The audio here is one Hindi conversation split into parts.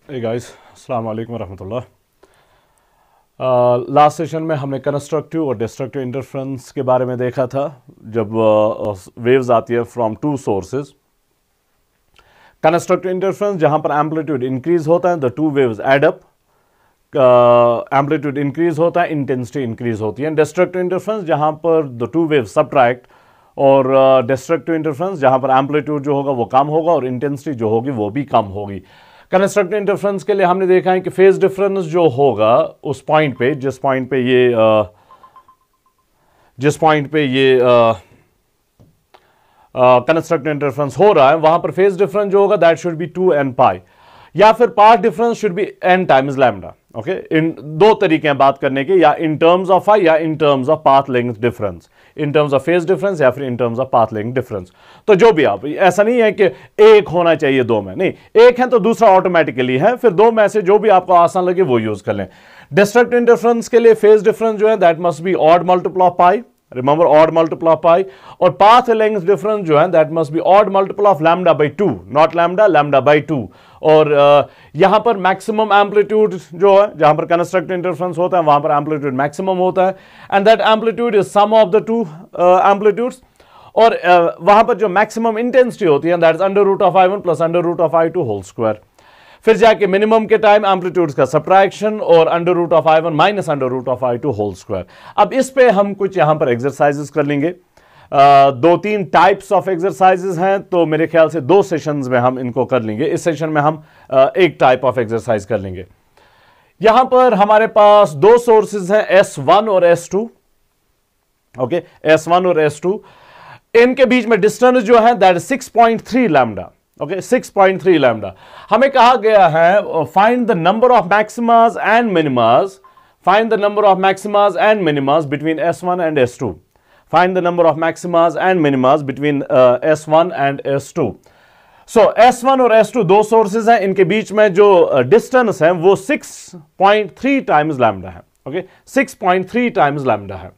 हे गाइस, अस्सलाम वालेकुम रहमतुल्लाह। लास्ट सेशन में हमने कंस्ट्रक्टिव और डिस्ट्रक्टिव इंटरफ्रेंस के बारे में देखा था। जब वेव्स आती है from two sources, constructive interference जहां पर एम्पलीट्यूड इंक्रीज होता है, the two waves add up, amplitude increase होता है, इंटेंसिटी इंक्रीज होती है। डिस्ट्रक्टिव इंटरफ्रेंस जहां पर द टू वेव्स सबट्रैक्ट, और डिस्ट्रक्टिव इंटरफ्रेंस जहां पर एम्पलीट्यूड जो होगा वो कम होगा और इंटेंसिटी जो होगी वो भी कम होगी। कंस्ट्रक्टिव इंटरफ्रेंस के लिए हमने देखा है कि फेज डिफरेंस जो होगा उस पॉइंट पे, जिस पॉइंट पे ये कंस्ट्रक्टिव इंटरफ्रेंस हो रहा है, वहां पर फेज डिफरेंस जो होगा that should be 2n pi, या फिर path difference should be n times lambda. Okay, इन दो तरीके हैं बात करने के, या इन टर्म्स ऑफ फाई या in terms of path length difference, in terms of phase difference या फिर in terms of path length difference. तो जो भी आप, ऐसा नहीं है कि एक होना चाहिए दो में, नहीं, एक है तो दूसरा ऑटोमेटिकली है, फिर दो में से जो भी आपको आसान लगे वो यूज कर लें। डिस्ट्रक्टिव इंटरफ्रेंस के लिए फेज डिफरेंस जो है that must be odd multiple of pi, remember odd multiple of pi, और पाथ लेंथ डिफरेंस जो है that must be odd multiple of lambda by 2, not lambda, lambda by 2। और यहां पर मैक्सिमम एम्पलीट्यूड जो है, जहां पर कंस्ट्रक्टिव इंटरफ्रेंस होता है वहां पर एम्पलीट्यूड मैक्सिमम होता है, and that amplitude is sum of the two amplitudes. और वहां पर जो मैक्सिमम इंटेंसिटी होती है that is under root of I1 plus under root of I2 whole square. फिर जाके मिनिमम के टाइम एम्पलीट्यूड्स का सब्ट्रैक्शन और under root of I1 minus under root of I2 whole square. अब इस पे हम कुछ यहां पर एक्सरसाइजेस कर लेंगे। दो तीन टाइप्स ऑफ एक्सरसाइजेस हैं, तो मेरे ख्याल से दो सेशंस में हम इनको कर लेंगे। इस सेशन में हम एक टाइप ऑफ एक्सरसाइज कर लेंगे। यहां पर हमारे पास दो सोर्सेज हैं, S1 और S2। ओके, S1 और S2, इनके बीच में डिस्टेंस जो है दैट 6.3 लैम्डा। Okay, 6.3 lambda. हमें कहा गया है find the number of maximas and minimas, find the number of maximas and minimas between S1 and S2, find the number of maximas and minimas between S1 and S2। So S1 और S2 दो सोर्सेज हैं, इनके बीच में जो डिस्टेंस है वो 6.3 टाइम्स लैम्डा है। ओके, 6.3 टाइम्स लैम्डा है।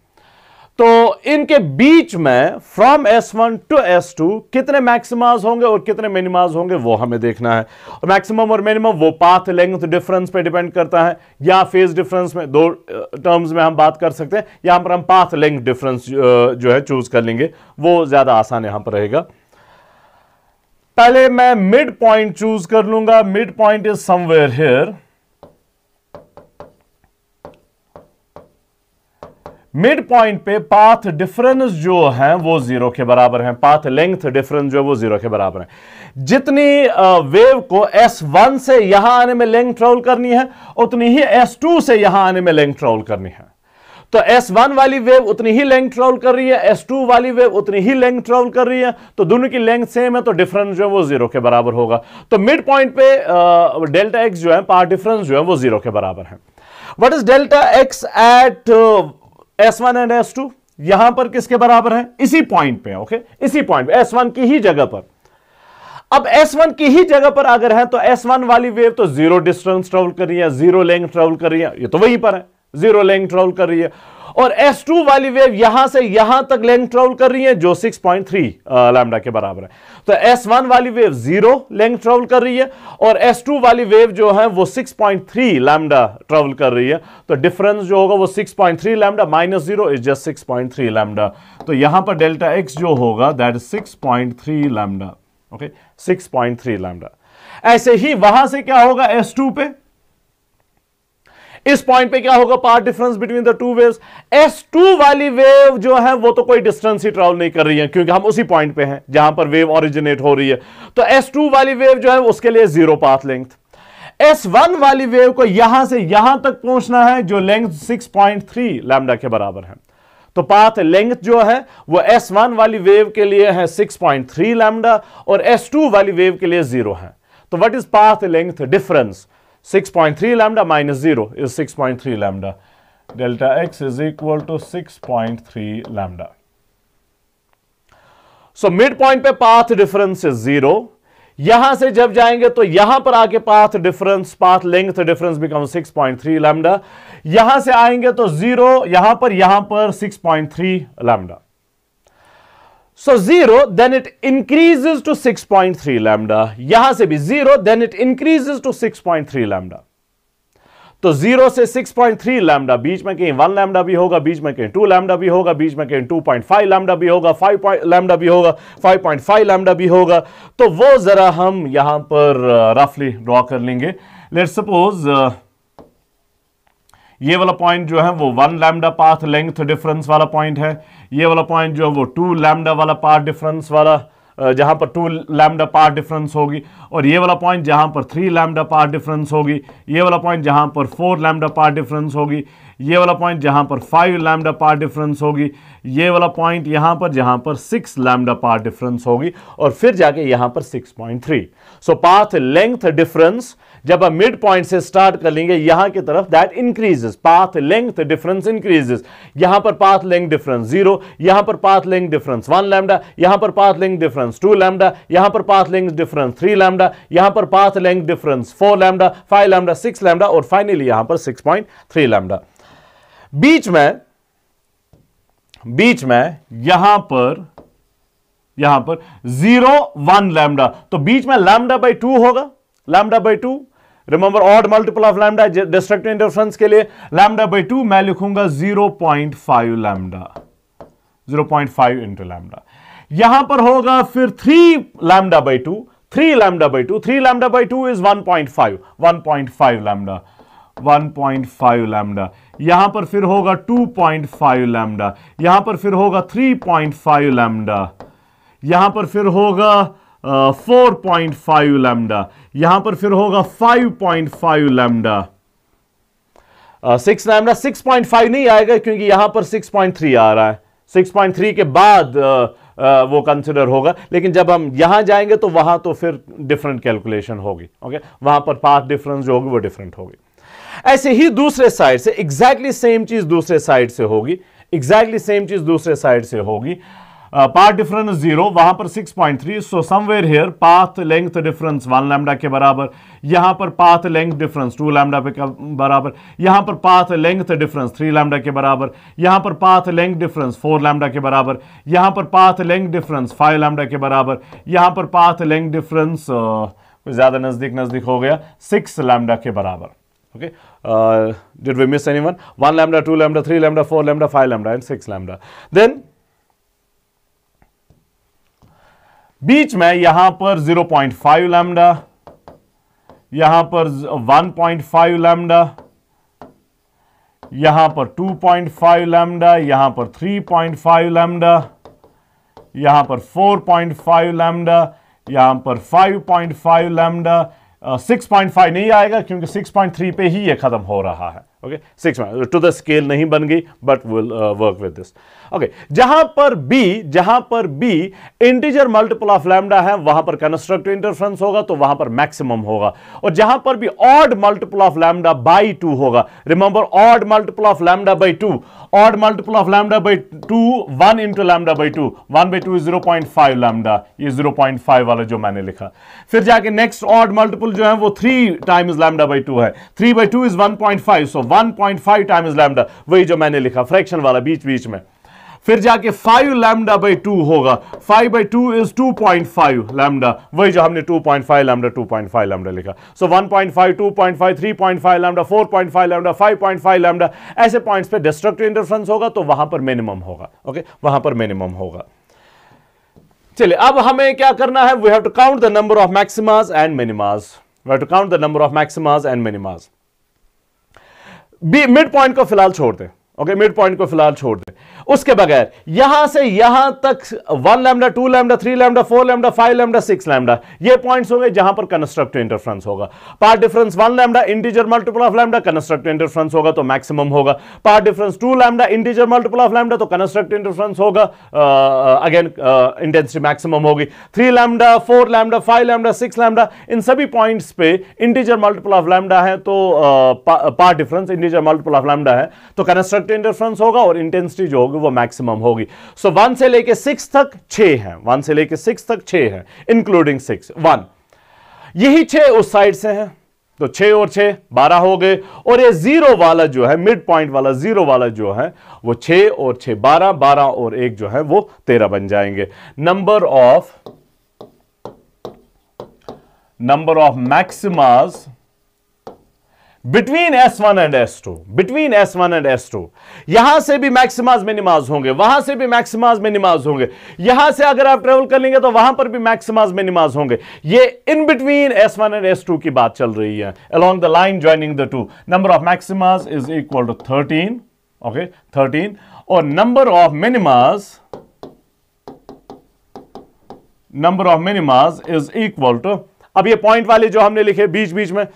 तो इनके बीच में फ्रॉम S1 टू S2 कितने मैक्सिमास होंगे और कितने मिनिमास होंगे वो हमें देखना है। और मैक्सिमम और मिनिमम वो पाथ लेंथ डिफरेंस पे डिपेंड करता है, या फेज डिफरेंस में, दो टर्म्स में हम बात कर सकते हैं। यहां पर हम पाथ लेंथ डिफरेंस जो है चूज कर लेंगे, वो ज्यादा आसान यहां पर रहेगा। पहले मैं मिड पॉइंट चूज कर लूंगा। Mid point is somewhere here. Mid point पे पाथ डिफरेंस जो है वो जीरो के बराबर है, पाथ लेंथ डिफरेंस जो है वो जीरो के बराबर है। जितनी वेव को S1 से यहां आने में लेंथ ट्रेवल करनी है, उतनी ही S2 से यहां आने में लेंथ ट्रेवल करनी है। तो S1 वाली वेव उतनी ही लेंथ ट्रेवल कर रही है, S2 वाली वेव उतनी ही लेंथ ट्रेवल कर रही है, तो दोनों की लेंथ सेम है, तो डिफरेंस जो है वो जीरो के बराबर होगा। तो मिड पॉइंट पे डेल्टा एक्स जो है, पाथ डिफरेंस जो है वो जीरो के बराबर है। What is delta x at S1 and S2? यहां पर किसके बराबर है? इसी पॉइंट पे। ओके, इसी पॉइंट पे S1 की ही जगह पर। अब S1 की ही जगह पर अगर है तो S1 वाली वेव तो जीरो डिस्टेंस ट्रेवल कर रही है, जीरो लेंथ ट्रेवल कर रही है, ये तो वहीं पर है, जीरो लेंथ ट्रेवल कर रही है। और S2 वाली वेव यहां से यहां तक लेंथ ट्रेवल कर रही है जो 6.3 लैम्डा के बराबर है। तो S1 वाली वेव जीरो लेंथ ट्रेवल कर रही है और S2 वाली वेव जो है वो 6.3 लैम्डा ट्रेवल कर रही है। तो डिफरेंस जो होगा वो 6.3 lambda minus zero is just 6.3 lambda. तो यहां पर डेल्टा एक्स जो होगा that is 6.3 lambda. Okay, 6.3 lambda. ऐसे ही वहां से क्या होगा S2 पे, इस पॉइंट पे क्या होगा path difference between the two waves. S2 वाली वेव जो है वो तो कोई डिस्टेंस ही ट्रेवल नहीं कर रही है, क्योंकि हम उसी पॉइंट पे हैं जहां पर वेव ओरिजिनेट हो रही है। तो S2 वाली वेव जो है उसके लिए जीरो पाथ लेंथ। S1 वाली वेव को यहां से यहां तक पहुंचना है जो लेंथ 6.3 लैम्डा के बराबर है। तो पाथ लेंथ जो है वो S1 वाली वेव के लिए है 6.3 लैम्डा और S2 वाली वेव के लिए जीरो है। तो what is path length difference? 6.3 lambda minus 0 is 6.3 lambda. Delta x is equal to 6.3 lambda. So midpoint पे path difference is 0. यहां से जब जाएंगे तो यहां पर आके path difference, path length difference becomes 6.3 lambda. यहां से आएंगे तो 0, यहां पर 6.3 lambda. So 0 then it increases to 6.3 lambda, यहां से भी 0 then it increases to 6.3 lambda. तो 0 से 6.3 लैम्डा, बीच में कहीं 1 लैम्डा भी होगा, बीच में कहीं 2 लैम्डा भी होगा, बीच में कहीं 2.5 लैम्डा भी होगा, 5 लैम्डा भी होगा, 5.5 लैम्डा भी होगा। तो वो जरा हम यहां पर रफली ड्रॉ कर लेंगे। लेट्स सपोज ये वाला पॉइंट जो है वो 1 लैम्डा पाथ लेंथ डिफरेंस वाला पॉइंट है, ये वाला पॉइंट जो है वो 2 लैम्डा वाला पाथ डिफरेंस वाला, जहां पर 2 लैम्डा पाथ डिफरेंस होगी, और ये वाला पॉइंट जहां पर 3 लैम्डा पाथ डिफरेंस होगी, ये वाला पॉइंट जहां पर 4 लैम्डा पाथ डिफरेंस होगी, ये वाला पॉइंट जहां पर 5 लैम्डा पाथ डिफरेंस होगी, ये वाला पॉइंट यहां पर जहां पर 6 लैम्डा पाथ डिफरेंस होगी, और फिर जाके यहां पर 6.3। सो पाथ लेंथ डिफरेंस जब हम मिड पॉइंट से स्टार्ट कर लेंगे यहां की तरफ, that increases, path length difference increases. यहां पर पाथ लेंथ डिफरेंस 0, यहां पर पाथ लेंथ डिफरेंस 1 लैम्डा, यहां पर पाथ लेंथ डिफरेंस 2 लैम्डा, यहां पर पाथ लेंथ डिफरेंस 3 लैम्डा, यहां पर path length difference 4 lambda, 5 lambda, 6 lambda, और फाइनली यहां पर 6.3 लैम्डा। बीच में यहां पर 0 1 लैम्डा, तो बीच में लैम्डा बाई 2 होगा, lambda by 2। Remember odd multiple of lambda destructive interference के लिए लैम्डा बाई 2 मैं लिखूंगा 0.5 लैम्डा, 0.5 इंटू लैम्डा। यहां पर होगा फिर 3 lambda by 2, 3 lambda by 2, 3 lambda by 2 is 1.5 lambda, 1.5 lambda. यहां पर फिर होगा 2.5 लैम्डा, यहां पर फिर होगा 3.5 लैम्डा, यहां पर फिर होगा 4.5 लैम्डा, यहां पर फिर होगा 5.5 लैम्डा, 6 लैम्डा। 6.5 नहीं आएगा क्योंकि यहां पर 6.3 आ रहा है, 6.3 के बाद वो कंसिडर होगा, लेकिन जब हम यहां जाएंगे तो वहां तो फिर डिफरेंट कैलकुलेशन होगी। ओके, वहां पर पाथ डिफरेंस जो होगी वो डिफरेंट होगी। ऐसे ही दूसरे साइड से एग्जैक्टली सेम चीज दूसरे साइड से होगी, एग्जैक्टली सेम चीज दूसरे साइड से होगी। पाथ डिफरेंस 0, वहां पर 6.3, so somewhere here path length difference 1 lambda के बराबर, यहां पर पाथ लेंथ डिफरेंस 2 लैम्डा के बराबर, यहां पर पाथ लेंथ डिफरेंस 3 लैम्डा के बराबर, यहां पर पाथ लेंथ डिफरेंस 4 लैम्डा के बराबर, यहां पर पाथ लेंथ डिफरेंस 5 लैम्डा के बराबर, यहां पर पाथ लेंथ डिफरेंस ज्यादा नजदीक हो गया 6 लैम्डा के बराबर। Okay, did we miss anyone? 1 lambda, 2 lambda, 3 lambda, 4 lambda, 5 lambda, and 6 lambda. Then बीच में यहां पर 0.5 लैम्डा, यहां पर 1.5 लैम्डा, यहां पर 2.5 लैम्डा, यहां पर 3.5 लैम्डा, यहां पर 4.5 लैम्डा, यहां पर 5.5 लैम्डा। 6.5 नहीं आएगा क्योंकि 6.3 पे ही ये खत्म हो रहा है। ओके, 6 टू द स्केल नहीं बन गई, but will work with this. Okay, जहां पर be integer multiple of lambda है वहां पर कंस्ट्रक्टिव इंटरफेरेंस होगा, तो वहां पर मैक्सिमम होगा। और जहां पर भी odd multiple of lambda by 2 होगा, remember odd multiple of lambda by 2, odd multiple of lambda by 2 1 into lambda by 2, 1 by 2 0.5 lambda, ये 0.5 वाला जो मैंने लिखा। फिर जाके नेक्स्ट ऑड मल्टीपल जो है वो 3 टाइम्स लैम्डा बाई 2 है, 3 by 2 is 1.5, so 1.5 times lambda, वही जो मैंने लिखा फ्रैक्शन वाला बीच में। फिर जाके 5 लैम्डा बाई 2 होगा, 5 बाई 2 इज 2.5 लैम्डा, वही जो हमने 2.5 लैम्डा 2.5 लैम्डा लिखा। सो 1.5, 2.5, 3.5 लैम्डा, 4.5 लैम्डा, 5.5 लैम्डा, ऐसे पॉइंट्स पे डिस्ट्रक्टिव इंटरफेरेंस होगा, तो वहां पर मिनिमम होगा। ओके, वहां पर मिनिमम होगा। चलिए, अब हमें क्या करना है? We have to count the number of maximas and minimas. We have to count the number of maximas and minimas. Mid point को फिलहाल छोड़ दें। ओके, मिड पॉइंट को फिलहाल छोड़ दें। उसके बगैर यहां से यहां तक 1 lambda, 2 lambda, 3 lambda, 4 lambda, 5 lambda, 6 lambda, ये पॉइंट्स होंगे जहां पर कंस्ट्रक्टिव इंटरफेरेंस होगा। Path difference 1 lambda, integer multiple of lambda, constructive interference होगा तो मैक्सिमम होगा। Path difference 2 lambda, integer multiple of lambda, तो कंस्ट्रक्टिव इंटरफेरेंस होगा, अगेन इंटेंसिटी मैक्सिमम होगी। 3 लैम्डा, 4 लैम्डा, 5 लैम्डा, 6 लैम्डा, इन सभी पॉइंट्स पे इंटीजर मल्टीपल ऑफ लैम्डा है, तो path difference integer multiple of lambda है, तो कंस्ट्रक्टिव इंटरफेरेंस होगा और इंटेंसिटी जो होगी वो मैक्सिमम होगी। सो 1 से लेके 6 तक 6 है, 1 से लेके 6 तक 6 है, इंक्लूडिंग 6 1। यही 6 उस साइड से है, तो 6 और 6 12 हो गए, और ये जीरो वाला जो है, मिड पॉइंट वाला जीरो वाला जो है वो 6 और 6 12, 12 और 1 जो है वो 13 बन जाएंगे। Number of maximas between S1 and S2, between S1 and S2, यहां से भी मैक्सिमास मिनिमास होंगे, वहां से भी मैक्सिमास मिनिमास होंगे, यहां से अगर आप ट्रेवल कर लेंगे तो वहां पर भी मैक्सिमास मिनिमास होंगे। ये in between S1 and S2 की बात चल रही है, along the line joining the two. Number of maximas is equal to 13, okay, 13, और number of minimas is equal to, अब ये पॉइंट वाले जो हमने लिखे बीच बीच में,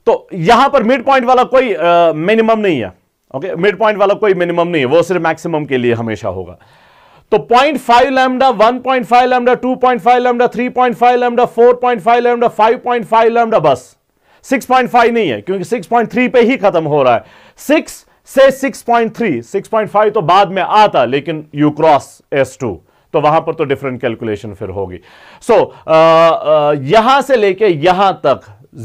तो यहां पर मिड पॉइंट वाला कोई मिनिमम नहीं है, ओके, मिड पॉइंट वाला कोई मिनिमम नहीं है, वो सिर्फ मैक्सिमम के लिए हमेशा होगा। तो 0.5 lambda, 1.5 lambda, 2.5 lambda, 3.5 lambda, 4.5 lambda, 5.5 lambda, बस 6.5 नहीं है, क्योंकि 6.3 पे ही खत्म हो रहा है। 6 से 6.3, 6.5 तो बाद में आता, लेकिन यू क्रॉस S2 तो वहां पर तो डिफरेंट कैलकुलेशन फिर होगी। सो यहां से लेके यहां तक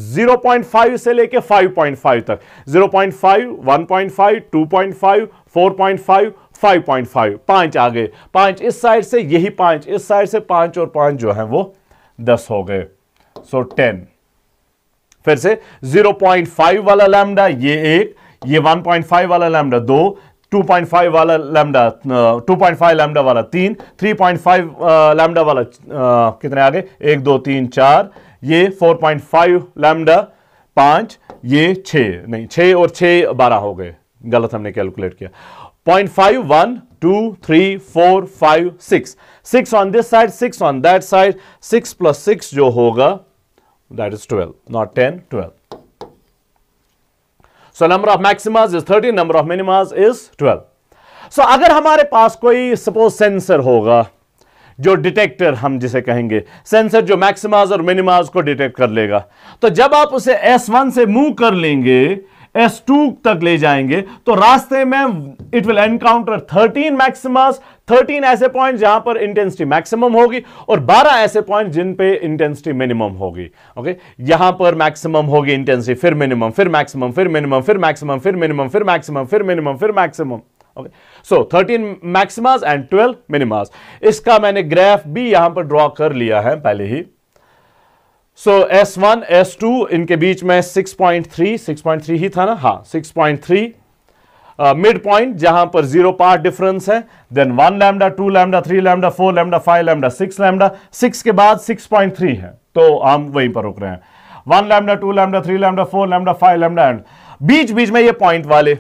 0.5 से लेके 5.5 तक, 0.5, 1.5, 2.5, 4.5, 5.5, 5 आ गए, 5 इस साइड से, यही 5 इस साइड से, 5 और 5 जो है वो 10 हो गए, सो 10। फिर से 0.5 वाला लैम्डा ये एक, ये 1.5 वाला लैम्डा 2, 2.5 वाला लैम्डा 2.5 लैम्डा वाला 3, 3.5 लैम्डा वाला कितने आ गए, 1 2 3 4, ये 4.5 लैम्डा 5, ये 6, नहीं 6 और 6 12 हो गए, गलत हमने कैलकुलेट किया। 0.5 1 2 3 4 5 6, 6 on this side, 6 on that side, 6 + 6 जो होगा that is 12, not 10, 12। So number of maximas is 13, number of minimas is 12. So अगर हमारे पास कोई सपोज सेंसर होगा, जो डिटेक्टर हम जिसे कहेंगे, सेंसर जो मैक्सिमास और मिनिमास को डिटेक्ट कर लेगा, तो जब आप उसे S1 से मूव कर लेंगे, S2 तक ले जाएंगे, तो रास्ते में इट विल एनकाउंटर 13 मैक्सिमास, 13 ऐसे पॉइंट जहां पर इंटेंसिटी मैक्सिमम होगी, और 12 ऐसे पॉइंट जिन पे इंटेंसिटी मिनिमम होगी। ओके, यहां पर मैक्सिमम होगी इंटेंसिटी, फिर मिनिमम, फिर मैक्सिमम, फिर मिनिमम, फिर मैक्सिमम, फिर मिनिमम, फिर मैक्सिमम, फिर मिनिमम, फिर maximum. Okay, so 13 maximas and 12 minimas. इसका मैंने ग्राफ भी यहां पर ड्रॉ कर लिया है पहले ही। सो S1 S2 इनके बीच में 6.3 ही था ना, हाँ 6.3 मिड पॉइंट जहां पर 0 पार्ट डिफरेंस है, then 1 lambda, 2 lambda, 3 lambda, 4 lambda, 5 lambda, 6 lambda, 6 के बाद 6.3 है, तो हम वहीं पर रुक रहे हैं। 1 lambda, 2 lambda, 3 lambda, 4 lambda, 5 lambda, and बीच बीच में ये पॉइंट वाले,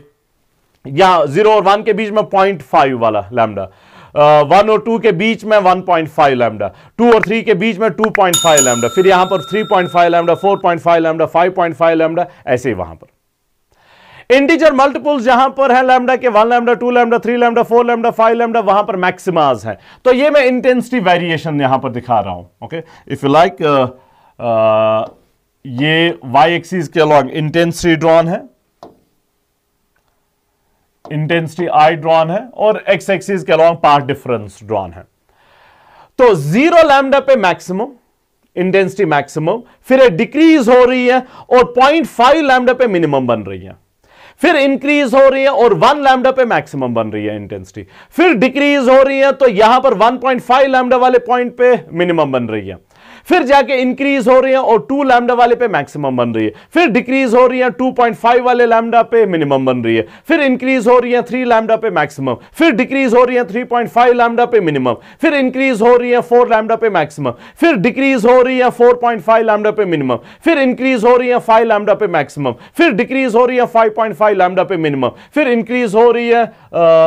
या 0 और 1 के बीच में 0.5 वाला लैम्डा, 1 और 2 के बीच में 1.5 लैम्डा, 2 और 3 के बीच में 2.5 लैम्डा, फिर यहां पर 3.5 लैम्डा, 4.5 लैम्डा, 5.5 लैम्डा, ऐसे ही वहां पर इंटीजर मल्टीपल्स जहां पर है लैम्डा के, 1 lambda, 2 lambda, 3 lambda, 4 lambda, 5 lambda, वहां पर मैक्सिमास है। तो ये मैं इंटेंसिटी वेरिएशन यहां पर दिखा रहा हूं। ओके, इफ यू लाइक, ये वाई एक्सिस के अलॉन्ग इंटेंसिटी ड्रॉन है, इंटेंसिटी आई ड्रॉन है, और एक्स एक्सिस के अलॉन्ग पार्ट डिफरेंस ड्रॉन है। तो 0 लैम्डा पे मैक्सिमम इंटेंसिटी मैक्सिमम, फिर डिक्रीज हो रही है और 0.5 लैम्डा पे मिनिमम बन रही है, फिर इंक्रीज हो रही है और 1 लैम्डा पे मैक्सिमम बन रही है इंटेंसिटी, फिर डिक्रीज हो रही है तो यहां पर 1.5 लैम्डा वाले पॉइंट पे मिनिमम बन रही है, फिर जाके इंक्रीज हो रही है और 2 लैम्डा वाले पे मैक्सिमम बन रही है, फिर डिक्रीज हो रही है 2.5 वाले लैम्डा पे मिनिमम बन रही है, फिर इंक्रीज हो रही है 3 लैम्डा पे मैक्सिमम, फिर डिक्रीज हो रही है 3.5 लैम्डा पे मिनिमम, फिर इंक्रीज हो रही है 4 लैम्डा पे मैक्सिमम, फिर डिक्रीज हो रही है 4.5 लैम्डा पे मिनिमम, फिर इंक्रीज हो रही है 5 लैम्डा पे मैक्सिमम, फिर डिक्रीज हो रही है 5.5 लैम्डा पे मिनिमम, फिर इंक्रीज हो रही है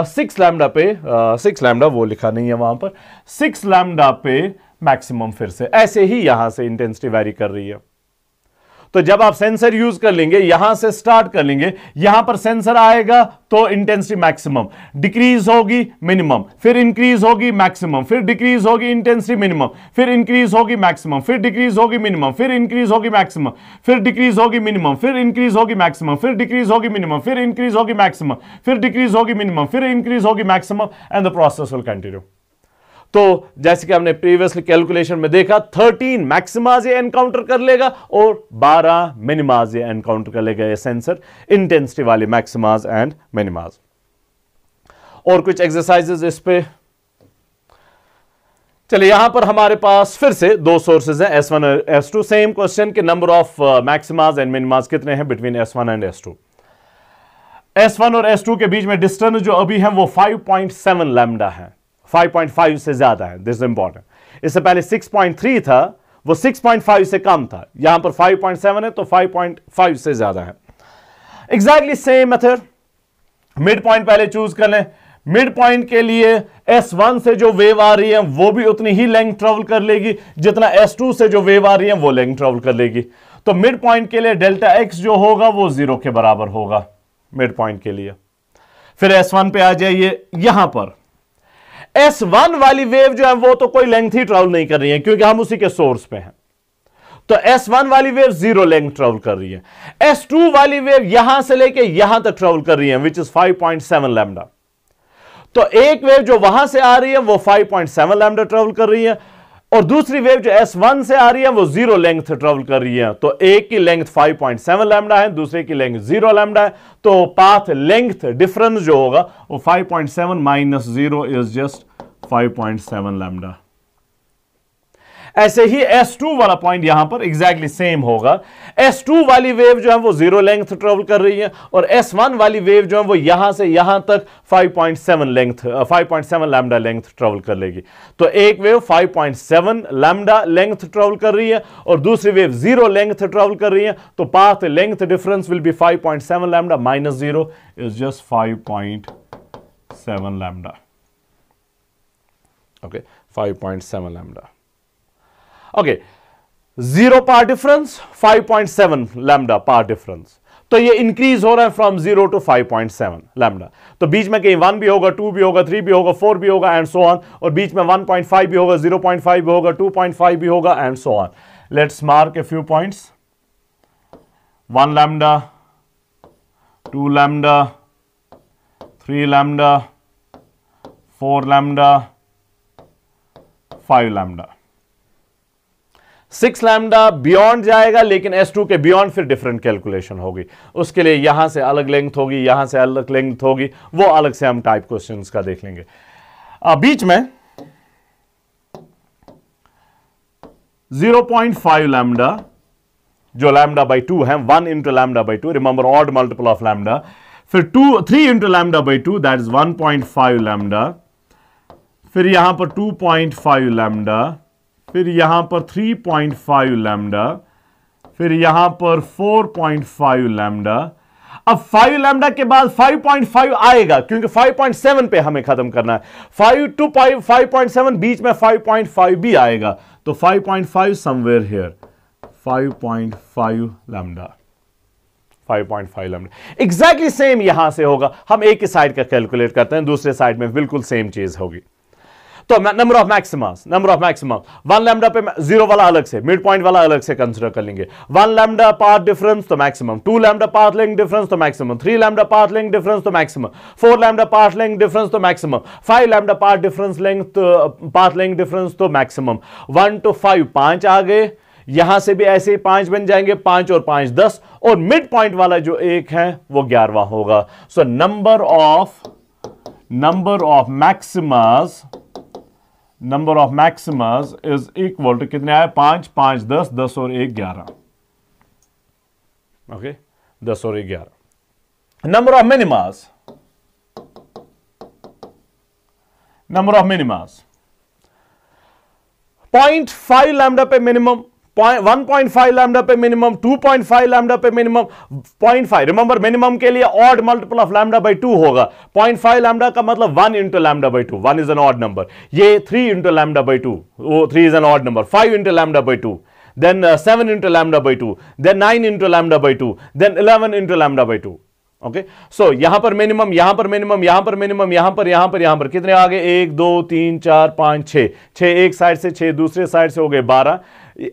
6 लैम्डा पे, 6 लैम्डा वो लिखा नहीं है वहां पर, 6 लैम्डा पे मैक्सिमम, फिर से ऐसे ही यहां से इंटेंसिटी वैरी कर रही है। तो जब आप सेंसर यूज कर लेंगे, यहां से स्टार्ट कर लेंगे, यहां पर सेंसर आएगा तो इंटेंसिटी मैक्सिमम, डिक्रीज होगी मिनिमम, फिर इंक्रीज होगी मैक्सिमम, फिर डिक्रीज होगी इंटेंसिटी मिनिमम, फिर इंक्रीज होगी मैक्सिमम, फिर डिक्रीज होगी मिनिमम, फिर इंक्रीज होगी मैक्सिमम, फिर डिक्रीज होगी मिनिमम, फिर इंक्रीज होगी मैक्सिमम, फिर डिक्रीज होगी मिनिमम, फिर इंक्रीज होगी मैक्सिमम, फिर डिक्रीज होगी मिनिमम, फिर इंक्रीज होगी maximum, and the process will continue. तो जैसे कि हमने प्रीवियसली कैलकुलेशन में देखा 13 मैक्सिमाज ये एनकाउंटर कर लेगा और 12 मिनिमाज ये एनकाउंटर कर लेगा, ये सेंसर इंटेंसिटी वाले मैक्सिमाज एंड मिनिमाज। और कुछ एक्सरसाइजेस इस पे, चलिए यहां पर हमारे पास फिर से दो सोर्सेज हैं S1 और S2। सेम क्वेश्चन के नंबर ऑफ मैक्सिमाज एंड मिनिमाज कितने हैं between S1 and S2। S1 और S2 के बीच में डिस्टेंस जो अभी है वो 5.7 लैम्डा है, 5.5 से ज्यादा है, दिस इज इंपॉर्टेंट। इससे पहले 6.3 था, वो 6.5 से कम था, यहां पर 5.7 है तो 5.5 से ज्यादा है। Exactly same method, mid point पहले चूज कर लें। मिड पॉइंट के लिए S1 से जो वेव आ रही है वो भी उतनी ही लेंथ ट्रेवल कर लेगी जितना S2 से जो वेव आ रही है वो लेंथ ट्रेवल कर लेगी। तो मिड पॉइंट के लिए डेल्टा x जो होगा वो 0 के बराबर होगा मिड पॉइंट के लिए। फिर S1 पे आ जाइए, यहां पर S1 वाली वेव जो है वो तो कोई लेंथ ही ट्रेवल नहीं कर रही है क्योंकि हम उसी के सोर्स पे हैं, तो S1 वाली वेव 0 लेंथ ट्रेवल कर रही है। S2 वाली वेव यहां से लेके यहां तक ट्रेवल कर रही है विच इज 5.7 लैम्डा। तो एक वेव जो वहां से आ रही है वो 5.7 लैम्डा ट्रेवल कर रही है और दूसरी वेव जो S1 से आ रही है वो 0 लेंथ ट्रेवल कर रही है। तो एक की लेंथ 5.7 लैम्डा है, दूसरे की लेंथ 0 लैम्डा है, तो पाथ लेंथ डिफरेंस जो होगा वो 5.7 माइनस 0 इज जस्ट 5.7 लैम्डा। ऐसे ही S2 वाला पॉइंट यहां पर एग्जैक्टली सेम होगा। S2 वाली वेव जो है वो 0 लेंथ ट्रेवल कर रही है और S1 वाली वेव जो है वो यहां से यहां तक 5.7 लैम्डा लेंथ ट्रेवल कर लेगी। तो एक वेव 5.7 लैम्डा लेंथ ट्रेवल कर रही है और दूसरी वेव 0 लेंथ ट्रेवल कर रही है, तो path length difference will B 5.7 lambda minus 0 is just 5.7 lambda. Okay, 5.7 lambda. Okay, 0 path difference, 5.7 lambda path difference, तो ये इंक्रीज हो रहा है फ्रॉम 0 टू 5.7 लैम्डा। तो बीच में कहीं 1 भी होगा, 2 भी होगा, 3 भी होगा, 4 भी होगा एंड सो ऑन, और बीच में 1.5 भी होगा, 0.5 भी होगा, 2.5 भी होगा and so on. Let's mark a few points. 1 lambda, 2 lambda, 3 lambda, 4 lambda, 5 lambda. 6 lambda beyond जाएगा, लेकिन S2 के बियॉन्ड फिर डिफरेंट कैलकुलेशन होगी, उसके लिए यहां से अलग लेंथ होगी, यहां से अलग लेंथ होगी, वो अलग से हम टाइप क्वेश्चंस का देख लेंगे। बीच में 0.5 लैम्डा जो लैम्डा बाई 2 है, 1 into lambda by 2, remember odd multiple of lambda, फिर 3 into lambda by 2 that is 1.5 lambda, फिर यहां पर 2.5 लैम्डा, फिर यहां पर 3.5 लैम्डा, फिर यहां पर 4.5 लैम्डा। अब 5 लैम्डा के बाद 5.5 आएगा क्योंकि 5.7 पे हमें खत्म करना है। 5 टू 5.7 बीच में 5.5 भी आएगा, तो 5.5 somewhere here, 5.5 lambda, 5.5 lambda. Exactly same यहां से होगा, हम एक ही साइड का कैलकुलेट करते हैं, दूसरे साइड में बिल्कुल सेम चीज होगी। तो नंबर ऑफ मैक्सिमम 1 लैम्डा पे 0 वाला अलग से, मिड पॉइंट वाला अलग से कंसीडर कर लेंगे। 1 लैम्डा पाथ डिफरेंस तो maximum, 2 lambda path length difference तो maximum, 3 lambda path length difference तो maximum, 4 lambda path length difference तो maximum, 5 lambda path length difference तो मैक्सिमम। 1 to 5 5 आ गए, यहां से भी ऐसे ही 5 बन जाएंगे, 5 और 5 10, और मिड पॉइंट वाला जो एक है वो 11वां होगा। So number of maximas is equal to कितने आए, 5 5 10 10 और 1 11। ओके, 10 और 1 11। नंबर ऑफ मिनिमास 0.5 लैम्डा पे मिनिमम, 1.5 लैम्डा पे मिनिमम, 2.5 लैम्डा पे मिनिमम, 0.5 रिमेंबर मिनिमम के लिए odd multiple of lambda by 2 होगा। 0.5 लैम्डा का मतलब 1 into lambda by 2, 1 is an odd number. ये 3 इंटू लैम्डा बाई 2, वो 3 is an odd number. 5 into lambda by 2, then 7 into lambda by 2, then 9 into lambda by 2, then 11 into lambda by 2। Okay, सो यहां पर मिनिमम, यहां पर मिनिमम, यहां पर मिनिमम, यहां पर कितने आ गए, 1 2 3 4 5 6, 6 एक साइड से, 6 दूसरे साइड से, हो गए 12।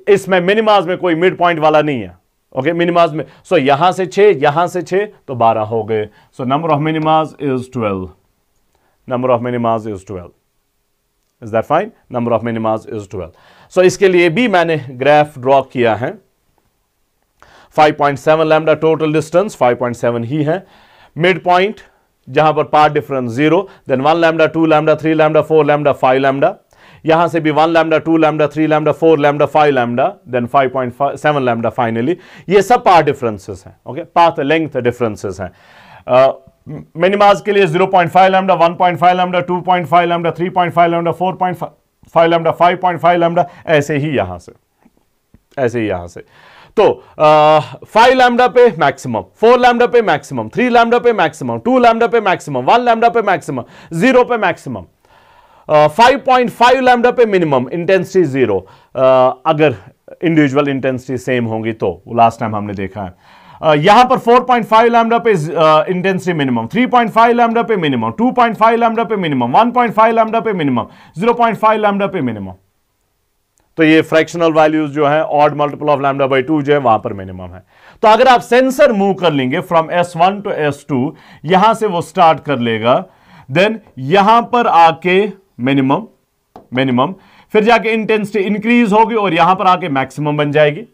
इसमें मिनिमाज में कोई मिड पॉइंट वाला नहीं है। ओके, मिनिमाज में, सो यहां से 6, यहां से 6, तो 12 हो गए। So number of minimas is 12। Is that fine? Number of minimas is 12. So इसके लिए भी मैंने ग्राफ ड्रॉ किया है. 5.7 लैम्डा टोटल डिस्टेंस 5.7 ही है. मिड पॉइंट जहां पर path difference 0, then 1 lambda 2 lambda 3 lambda 4 lambda 5 lambda. यहां से भी 1 lambda 2 lambda 3 lambda 4 lambda 5 lambda, then 5.7 lambda finally. ये सब पाथ डिफरेंसेस हैं. ओके, पाथ लेंथ डिफरेंसेस हैं. मिनिमाज के लिए 0.5 lambda, 1.5 lambda, 2.5 lambda, 3.5 lambda, 4.5 lambda, 5.5 lambda, ऐसे ही यहां से, ऐसे ही यहां से. तो 5 लैम्डा पे मैक्सिमम, 4 लैम्डा पे मैक्सिमम, 3 लैम्डा पे मैक्सिमम, 2 लैम्डा पे मैक्सिमम, 1 लैम्डा पे मैक्सिमम, 0 पे मैक्सिमम, 5.5 लैम्डा पे मिनिमम, इंटेंसिटी 0. अगर इंडिविजुअल इंटेंसिटी सेम होंगी तो, लास्ट टाइम हमने देखा है. यहां पर 4.5 लैम्डा पे इंटेंसिटी मिनिमम, 3.5 लैम्डा पे मिनिमम, 2.5 लैम्डा पे मिनिमम, 1.5 लैम्डा पे मिनिमम, 0.5 लैम्डा पे मिनिमम. तो ये फ्रैक्शनल वैल्यूज जो है odd multiple of lambda by 2 जो है वहां पर मिनिमम है. तो अगर आप सेंसर मूव कर लेंगे फ्रॉम S1 टू S2, यहां से वो स्टार्ट कर लेगा, देन यहां पर आके मिनिमम, मिनिमम, फिर जाके इंटेंसिटी इंक्रीज होगी और यहां पर आके मैक्सिमम बन जाएगी.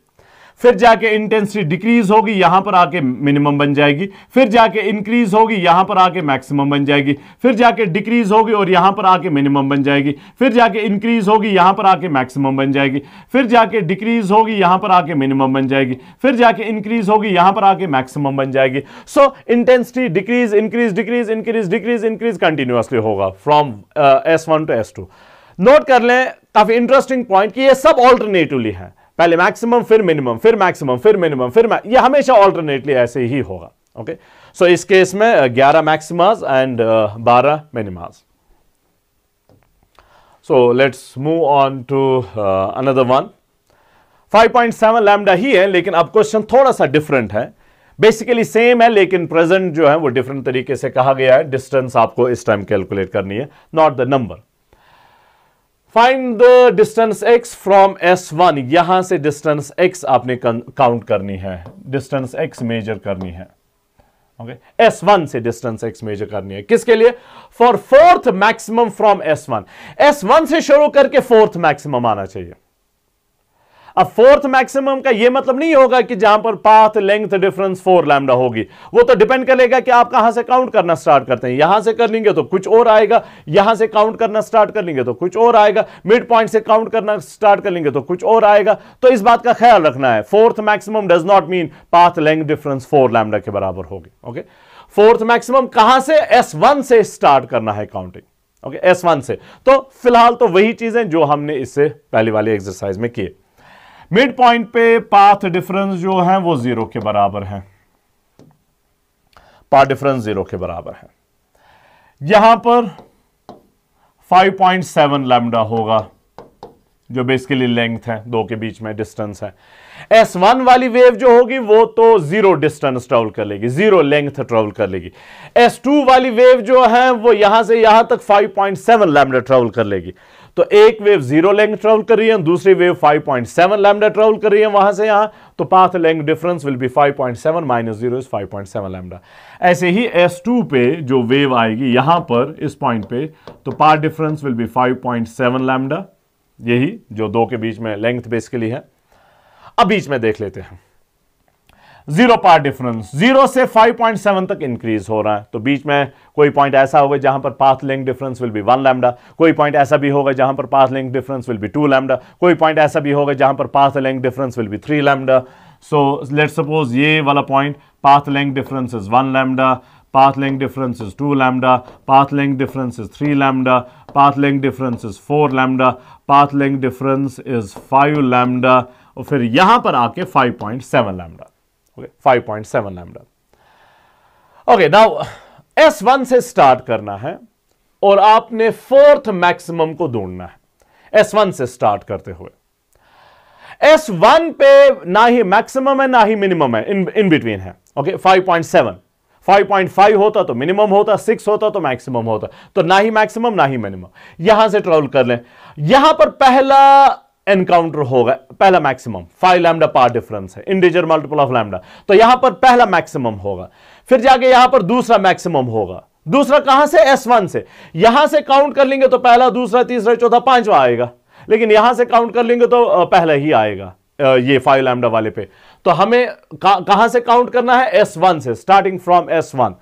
फिर जाके इंटेंसिटी डिक्रीज होगी, यहां पर आके मिनिमम बन जाएगी. फिर जाके इंक्रीज होगी, यहां पर आके मैक्सिमम बन जाएगी. फिर जाके डिक्रीज होगी और यहां पर आके मिनिमम बन जाएगी. फिर जाके इंक्रीज होगी, यहां पर आके मैक्सिमम बन जाएगी. फिर जाके डिक्रीज होगी, यहां पर आके मिनिमम बन जाएगी. फिर जाके इंक्रीज होगी, यहां पर आके मैक्सिमम बन जाएगी. So intensity decrease increase decrease increase decrease increase continuously होगा from S1 to S2. Note कर लें काफी इंटरेस्टिंग पॉइंट कि ये सब ऑल्टरनेटिवली है. पहले मैक्सिमम, फिर मिनिमम, फिर मैक्सिमम, फिर मिनिमम, फिर ये हमेशा ऑल्टरनेटली ऐसे ही होगा. ओके, सो इस केस में 11 maximas and 12 minimas. So let's move on to another one. 5.7 lambda ही है, लेकिन अब क्वेश्चन थोड़ा सा डिफरेंट है. बेसिकली सेम है, लेकिन प्रेजेंट जो है वो डिफरेंट तरीके से कहा गया है. डिस्टेंस आपको इस टाइम कैलकुलेट करनी है, not the number. Find the distance x from S1. यहां से डिस्टेंस x आपने काउंट करनी है, डिस्टेंस x मेजर करनी है. ओके, S1 से डिस्टेंस x मेजर करनी है. किसके लिए? For fourth maximum from S1. S1 से शुरू करके फोर्थ मैक्सिमम आना चाहिए. अब फोर्थ मैक्सिमम का यह मतलब नहीं होगा कि जहां पर पाथ लेंथ डिफरेंस 4 लैम्डा होगी. वो तो डिपेंड करेगा कि आप कहां से काउंट करना स्टार्ट करते हैं. यहां से कर लेंगे तो कुछ और आएगा, यहां से काउंट करना स्टार्ट कर लेंगे तो कुछ और आएगा, मिड पॉइंट से काउंट करना स्टार्ट कर लेंगे तो कुछ और आएगा. तो इस बात का ख्याल रखना है. Fourth maximum does not mean path length difference 4 lambda के बराबर होगी. ओके, फोर्थ मैक्सिमम कहां से? S1 से स्टार्ट करना है काउंटिंग. ओके, S1 से. तो फिलहाल तो वही चीजें जो हमने इससे पहले वाले एक्सरसाइज में किए. मिड पॉइंट पे पाथ डिफरेंस जो है वो 0 के बराबर है. पाथ डिफरेंस 0 के बराबर है. यहां पर 5.7 लैम्डा होगा, जो बेसिकली लेंथ है, दो के बीच में डिस्टेंस है. S1 वाली वेव जो होगी वो तो 0 डिस्टेंस ट्रेवल कर लेगी, 0 लेंथ ट्रेवल कर लेगी. S2 वाली वेव जो है वो यहां से यहां तक 5.7 लैम्डा ट्रेवल कर लेगी. तो एक वेव 0 लेंथ ट्रेवल कर रही है, दूसरी वेव 5.7 लैम्डा ट्रेवल कर रही है वहां से यहां. तो path length difference will B 5.7 minus 0 is 5.7 lambda. ऐसे ही S2 पे जो वेव आएगी यहां पर इस पॉइंट पे, तो path difference will B 5.7 lambda. यही जो दो के बीच में लेंथ बेसिकली है. अब बीच में देख लेते हैं. 0 पाथ डिफरेंस 0 से 5.7 तक इंक्रीज हो रहा है. तो बीच में कोई पॉइंट ऐसा होगा जहां पर path length difference will B 1 lambda. कोई पॉइंट ऐसा भी होगा जहां पर path length difference will B 2 lambda. कोई पॉइंट ऐसा भी होगा जहां पर path length difference will B 3 lambda. So let's suppose ये वाला point path length difference is 1 lambda, path length difference is 2 lambda, path length difference is 3 lambda, path length difference is 4 lambda, path length difference is 5 lambda, और फिर यहां पर आके 5.7 lambda. Okay, 5.7 lambda. Okay, now S1 से स्टार्ट करना है और आपने फोर्थ मैक्सिमम को ढूंढना है. S1 से स्टार्ट करते हुए S1 पे ना ही मैक्सिमम है ना ही मिनिमम है, इन बिटवीन है. ओके, 5.7, 5.5 होता तो मिनिमम होता, 6 होता तो मैक्सिमम होता. तो ना ही मैक्सिमम ना ही मिनिमम. यहां से ट्रेवल कर लें. यहां पर पहला एनकाउंटर होगा, पहला मैक्सिमम 5 लैम्डा पाथ डिफरेंस है, इंटीजर मल्टीपल ऑफ लैम्डा. तो यहां पर पहला मैक्सिमम होगा. फिर जाके यहां पर दूसरा मैक्सिमम होगा, दूसरा कहां से, S1 से। यहां से काउंट कर लेंगे तो पहला, दूसरा, तीसरा, चौथा, पांचवा आएगा, लेकिन यहां से काउंट कर लेंगे तो पहला ही आएगा ये 5 लैम्डा वाले पे। तो हमें कहां से काउंट करना है, S1 से, स्टार्टिंग फ्रॉम S1।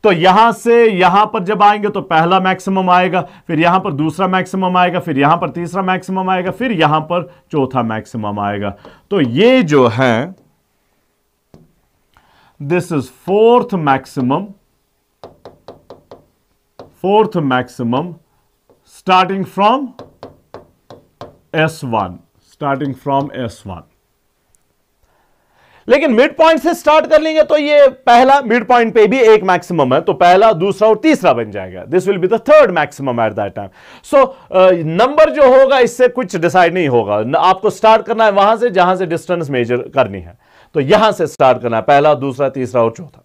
तो यहां से यहां पर जब आएंगे तो पहला मैक्सिमम आएगा, फिर यहां पर दूसरा मैक्सिमम आएगा, फिर यहां पर तीसरा मैक्सिमम आएगा, फिर यहां पर चौथा मैक्सिमम आएगा। तो ये जो है this is fourth maximum starting from S1। लेकिन मिड पॉइंट से स्टार्ट कर लेंगे तो ये पहला मिड पॉइंट पे भी एक मैक्सिमम है, तो पहला, दूसरा और तीसरा बन जाएगा। This will be the third maximum at that time. So number जो होगा इससे कुछ डिसाइड नहीं होगा, आपको स्टार्ट करना है वहां से जहां से डिस्टेंस मेजर करनी है। तो यहां से स्टार्ट करना है, पहला, दूसरा, तीसरा और चौथा।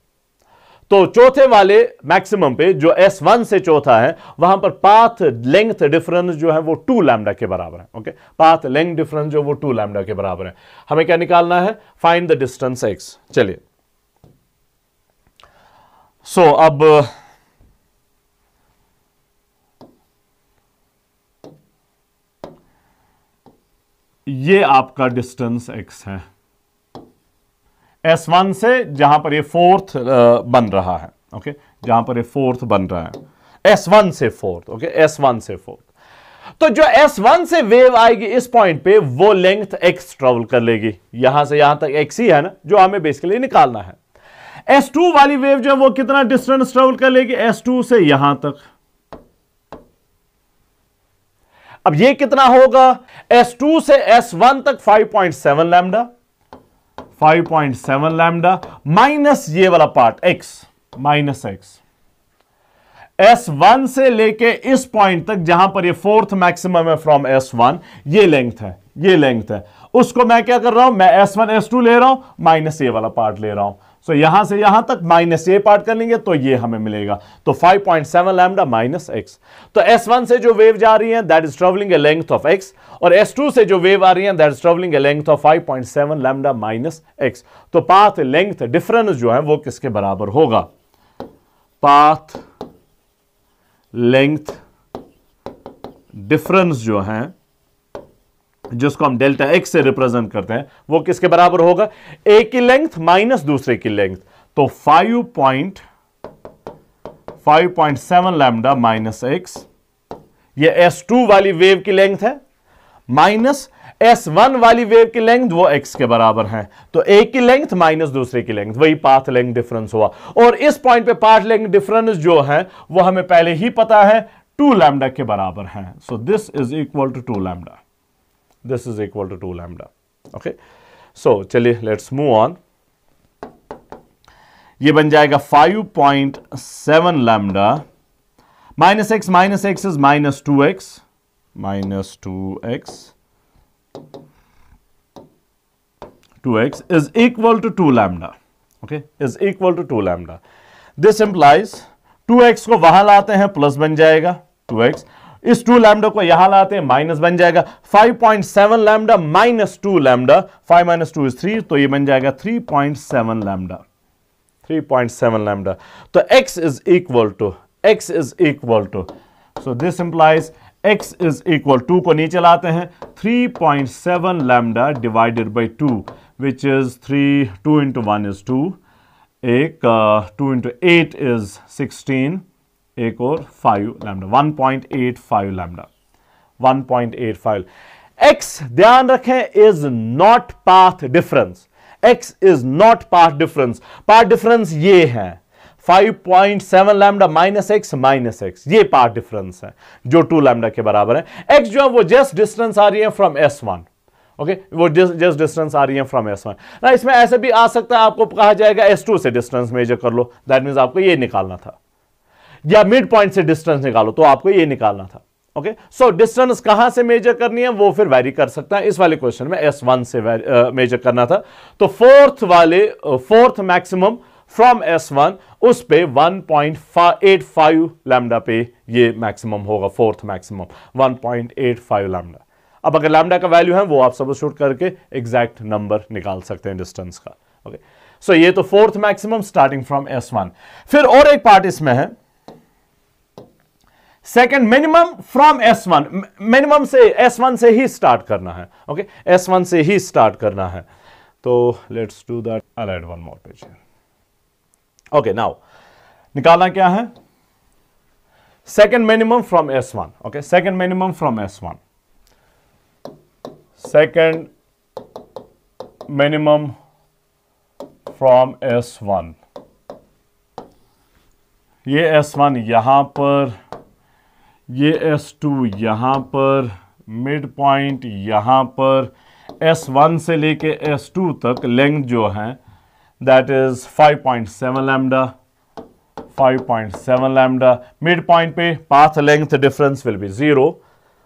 तो चौथे वाले मैक्सिमम पे जो S1 से चौथा है, वहां पर पाथ लेंथ डिफरेंस जो है वो 2 लैम्डा के बराबर है। ओके, पाथ लेंथ डिफरेंस जो वो 2 लैम्डा के बराबर है। हमें क्या निकालना है, फाइंड द डिस्टेंस x। चलिए, सो अब ये आपका डिस्टेंस x है S1 से, जहां पर ये फोर्थ बन रहा है। ओके, जहां पर ये फोर्थ बन रहा है S1 से फोर्थ। ओके, S1 से फोर्थ। तो जो S1 से वेव आएगी इस पॉइंट पे, वो लेंथ x ट्रेवल कर लेगी। यहां से यहां तक x ही है ना, जो हमें बेसिकली निकालना है। S2 वाली वेव जो है वो कितना डिस्टेंस ट्रेवल कर लेगी, S2 से यहां तक। अब ये कितना होगा, S2 से S1 तक 5.7 लैम्डा, 5.7 लैम्डा माइनस ये वाला part x, minus x। S1 से लेके इस पॉइंट तक जहां पर ये फोर्थ मैक्सिमम है फ्रॉम S1, ये लेंथ है, ये लेंथ है। उसको मैं क्या कर रहा हूं, मैं S1 S2 ले रहा हूं, माइनस ये वाला पार्ट ले रहा हूं। सो यहां से यहां तक माइनस ये पार्ट कर लेंगे तो ये हमें मिलेगा। तो 5.7 लैम्डा माइनस x। तो S1 से जो वेव जा रही है that is travelling A length of x, और S2 से जो वेव आ रही है that is travelling A length of 5.7 lambda minus x। तो पाथ लेंथ डिफरेंस जो है वो किसके बराबर होगा, पाथ लेंथ डिफरेंस जो है, जिसको हम डेल्टा एक्स से रिप्रेजेंट करते हैं, वो किसके बराबर होगा, एक की लेंथ माइनस दूसरे की लेंथ। तो 5.7 लैम्डा माइनस एक्स, ये S2 वाली वेव की लेंथ है, माइनस S1 वाली वेव की लेंथ, वो x के बराबर है। तो एक की लेंथ माइनस दूसरे की लेंथ, वही पाथ लेंथ डिफरेंस हुआ। और इस पॉइंट पे पाथ लेंथ डिफरेंस जो है वो हमें पहले ही पता है 2 लैम्डा के बराबर है। So this is equal to 2 lambda, this is equal to 2 lambda. Okay, so चलिए लेट्स मूव ऑन। ये बन जाएगा 5.7 lambda minus x is minus 2x, minus 2x is equal to 2 lambda. Okay, is equal to 2 lambda. This implies 2x को वहां लाते हैं प्लस बन जाएगा 2x, इस 2 लैम्डा को यहां लाते हैं माइनस बन जाएगा 5.7 lambda minus 2 lambda, 5 minus 2 is 3, तो ये बन जाएगा 3.7 लैम्डा, 3.7 लैम्डा। तो x is equal to, so this implies x is equal, 2 को नीचे लाते हैं, 3.7 lambda divided by 2, which is 2 into 1 is 2, एक 2 into 8 is 16, एक और 5 lambda, 1.85 lambda, 1.85। x ध्यान रखें is not path difference, x is not path difference, path difference ये है 5.7 लैम्डा माइनस एक्स, ये पार्ट डिफरेंस है जो 2 लैम्डा के बराबर है। x जो है वो जस्ट डिस्टेंस आ रही है फ्रॉम S1। ओके, वो जस्ट डिस्टेंस आ रही है फ्रॉम S1 ना। इसमें ऐसे भी आ सकता है, आपको कहा जाएगा S2 से डिस्टेंस मेजर कर लो, दैट मींस आपको ये निकालना था, या मिड पॉइंट से डिस्टेंस निकालो तो आपको ये निकालना था। ओके, सो डिस्टेंस कहां से मेजर करनी है वो फिर वेरी कर सकता है। इस वाले क्वेश्चन में S1 से मेजर करना था, तो फोर्थ मैक्सिमम फ्रॉम S1 उस पे 1.85 लैम्डा पे ये मैक्सिमम होगा, फोर्थ मैक्सिमम 1.85 लैम्डा। अब अगर लैम्डा का वैल्यू है वो आप सब्स्टिट्यूट करके एग्जैक्ट नंबर निकाल सकते हैं डिस्टेंस का। ओके, सो ये तो fourth maximum starting from S1। फिर और एक पार्ट इसमें है, second minimum from S1, minimum से S1 से ही स्टार्ट करना है। ओके, S1 से ही स्टार्ट करना है। तो let's do that, I add one more page. Okay, now निकालना क्या है, second minimum from S1। Okay, second minimum from S1, second minimum from S1। ये S1 यहां पर, ये S2 यहां पर, मिड पॉइंट यहां पर, S1 से लेके S2 तक लेंथ जो है that is 5.7 lambda, 5.7 lambda. Mid point पे path length difference will be 0।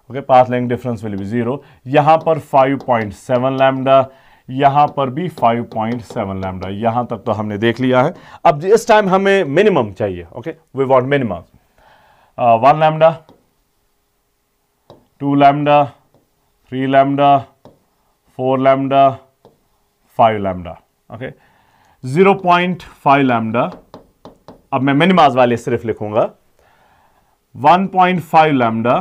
Okay, path length difference will be 0। यहां पर 5.7 लैम्डा, यहां पर भी 5.7 लैम्डा। यहां तक तो हमने देख लिया है। अब इस टाइम हमें मिनिमम चाहिए। Okay, we want minimum. 1 lambda, 2 lambda, 3 lambda, 4 lambda, 5 lambda. Okay, 0.5 lambda. अब मैं मिनिमाज वाले सिर्फ लिखूंगा। 1.5 लैम्डा,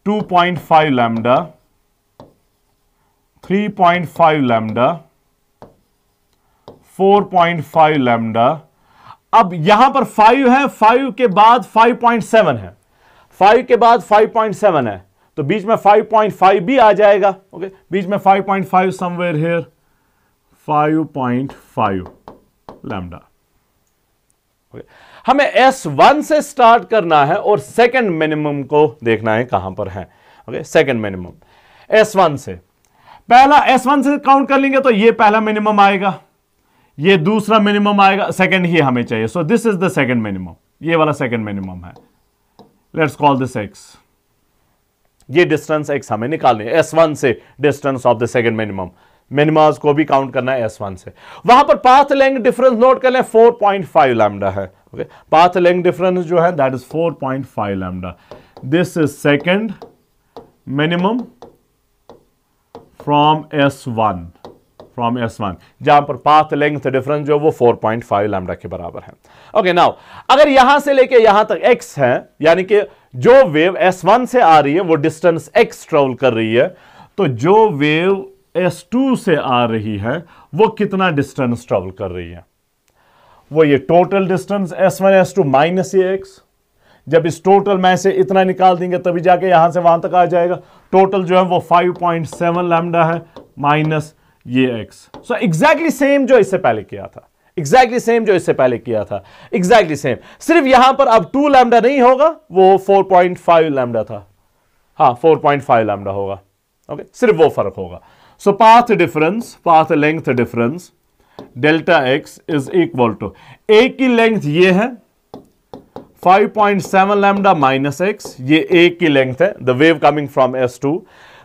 2.5 लैम्डा, 3.5 लैम्डा, 4.5 लैम्डा। अब यहां पर 5 है, 5 के बाद 5.7 है, 5 के बाद 5.7 है, तो बीच में 5.5 भी आ जाएगा। ओके, बीच में 5.5 समवेयर हियर, 5.5 लैम्डा। ओके, हमें S1 से स्टार्ट करना है और सेकंड मिनिमम को देखना है कहां पर है। ओके, सेकंड मिनिमम S1 से, पहला S1 से काउंट कर लेंगे तो ये पहला मिनिमम आएगा, ये दूसरा मिनिमम आएगा, सेकंड ही हमें चाहिए। सो this is the second minimum, ये वाला सेकंड मिनिमम है। Let's call this X। ये डिस्टेंस X हमें निकालनी है, S1 से distance of the second minimum. मिनिमास को भी काउंट करना है S1 से। वहां पर पाथ लेंथ डिफरेंस नोट कर लें, 4.5 लैम्डा है। ओके, पाथ लेंथ डिफरेंस जो है that is 4.5 lambda. This is second minimum from S1, from S1, जहां पर पाथ लेंथ डिफरेंस जो वो 4.5 लैम्डा के बराबर है। ओके, नाउ अगर यहां से लेके यहां तक X है, यानी कि जो वेव S1 से आ रही है वो डिस्टेंस X ट्रेवल कर रही है, तो जो वेव S2 से आ रही है वो कितना डिस्टेंस ट्रेवल कर रही है, वो ये total distance S1 S2 minus ये X। जब इस टोटल में से इतना निकाल देंगे तभी जाके यहां से वहां तक आ जाएगा। टोटल जो है वो 5.7 लैम्डा है माइनस ये X। सो एग्जैक्टली सेम जो इससे पहले किया था, एग्जैक्टली सेम जो इससे पहले किया था, एग्जैक्टली सेम। सिर्फ यहां पर अब 2 लैम्डा नहीं होगा, वो 4.5 लैम्डा था। हाँ, 4.5 लैम्डा होगा। ओके, सिर्फ वो फर्क होगा। So path difference, path length difference delta X is equal to, एक की लेंथ ये है 5.7 लैम्डा माइनस X, ये एक की लेंथ है, the wave coming from S2।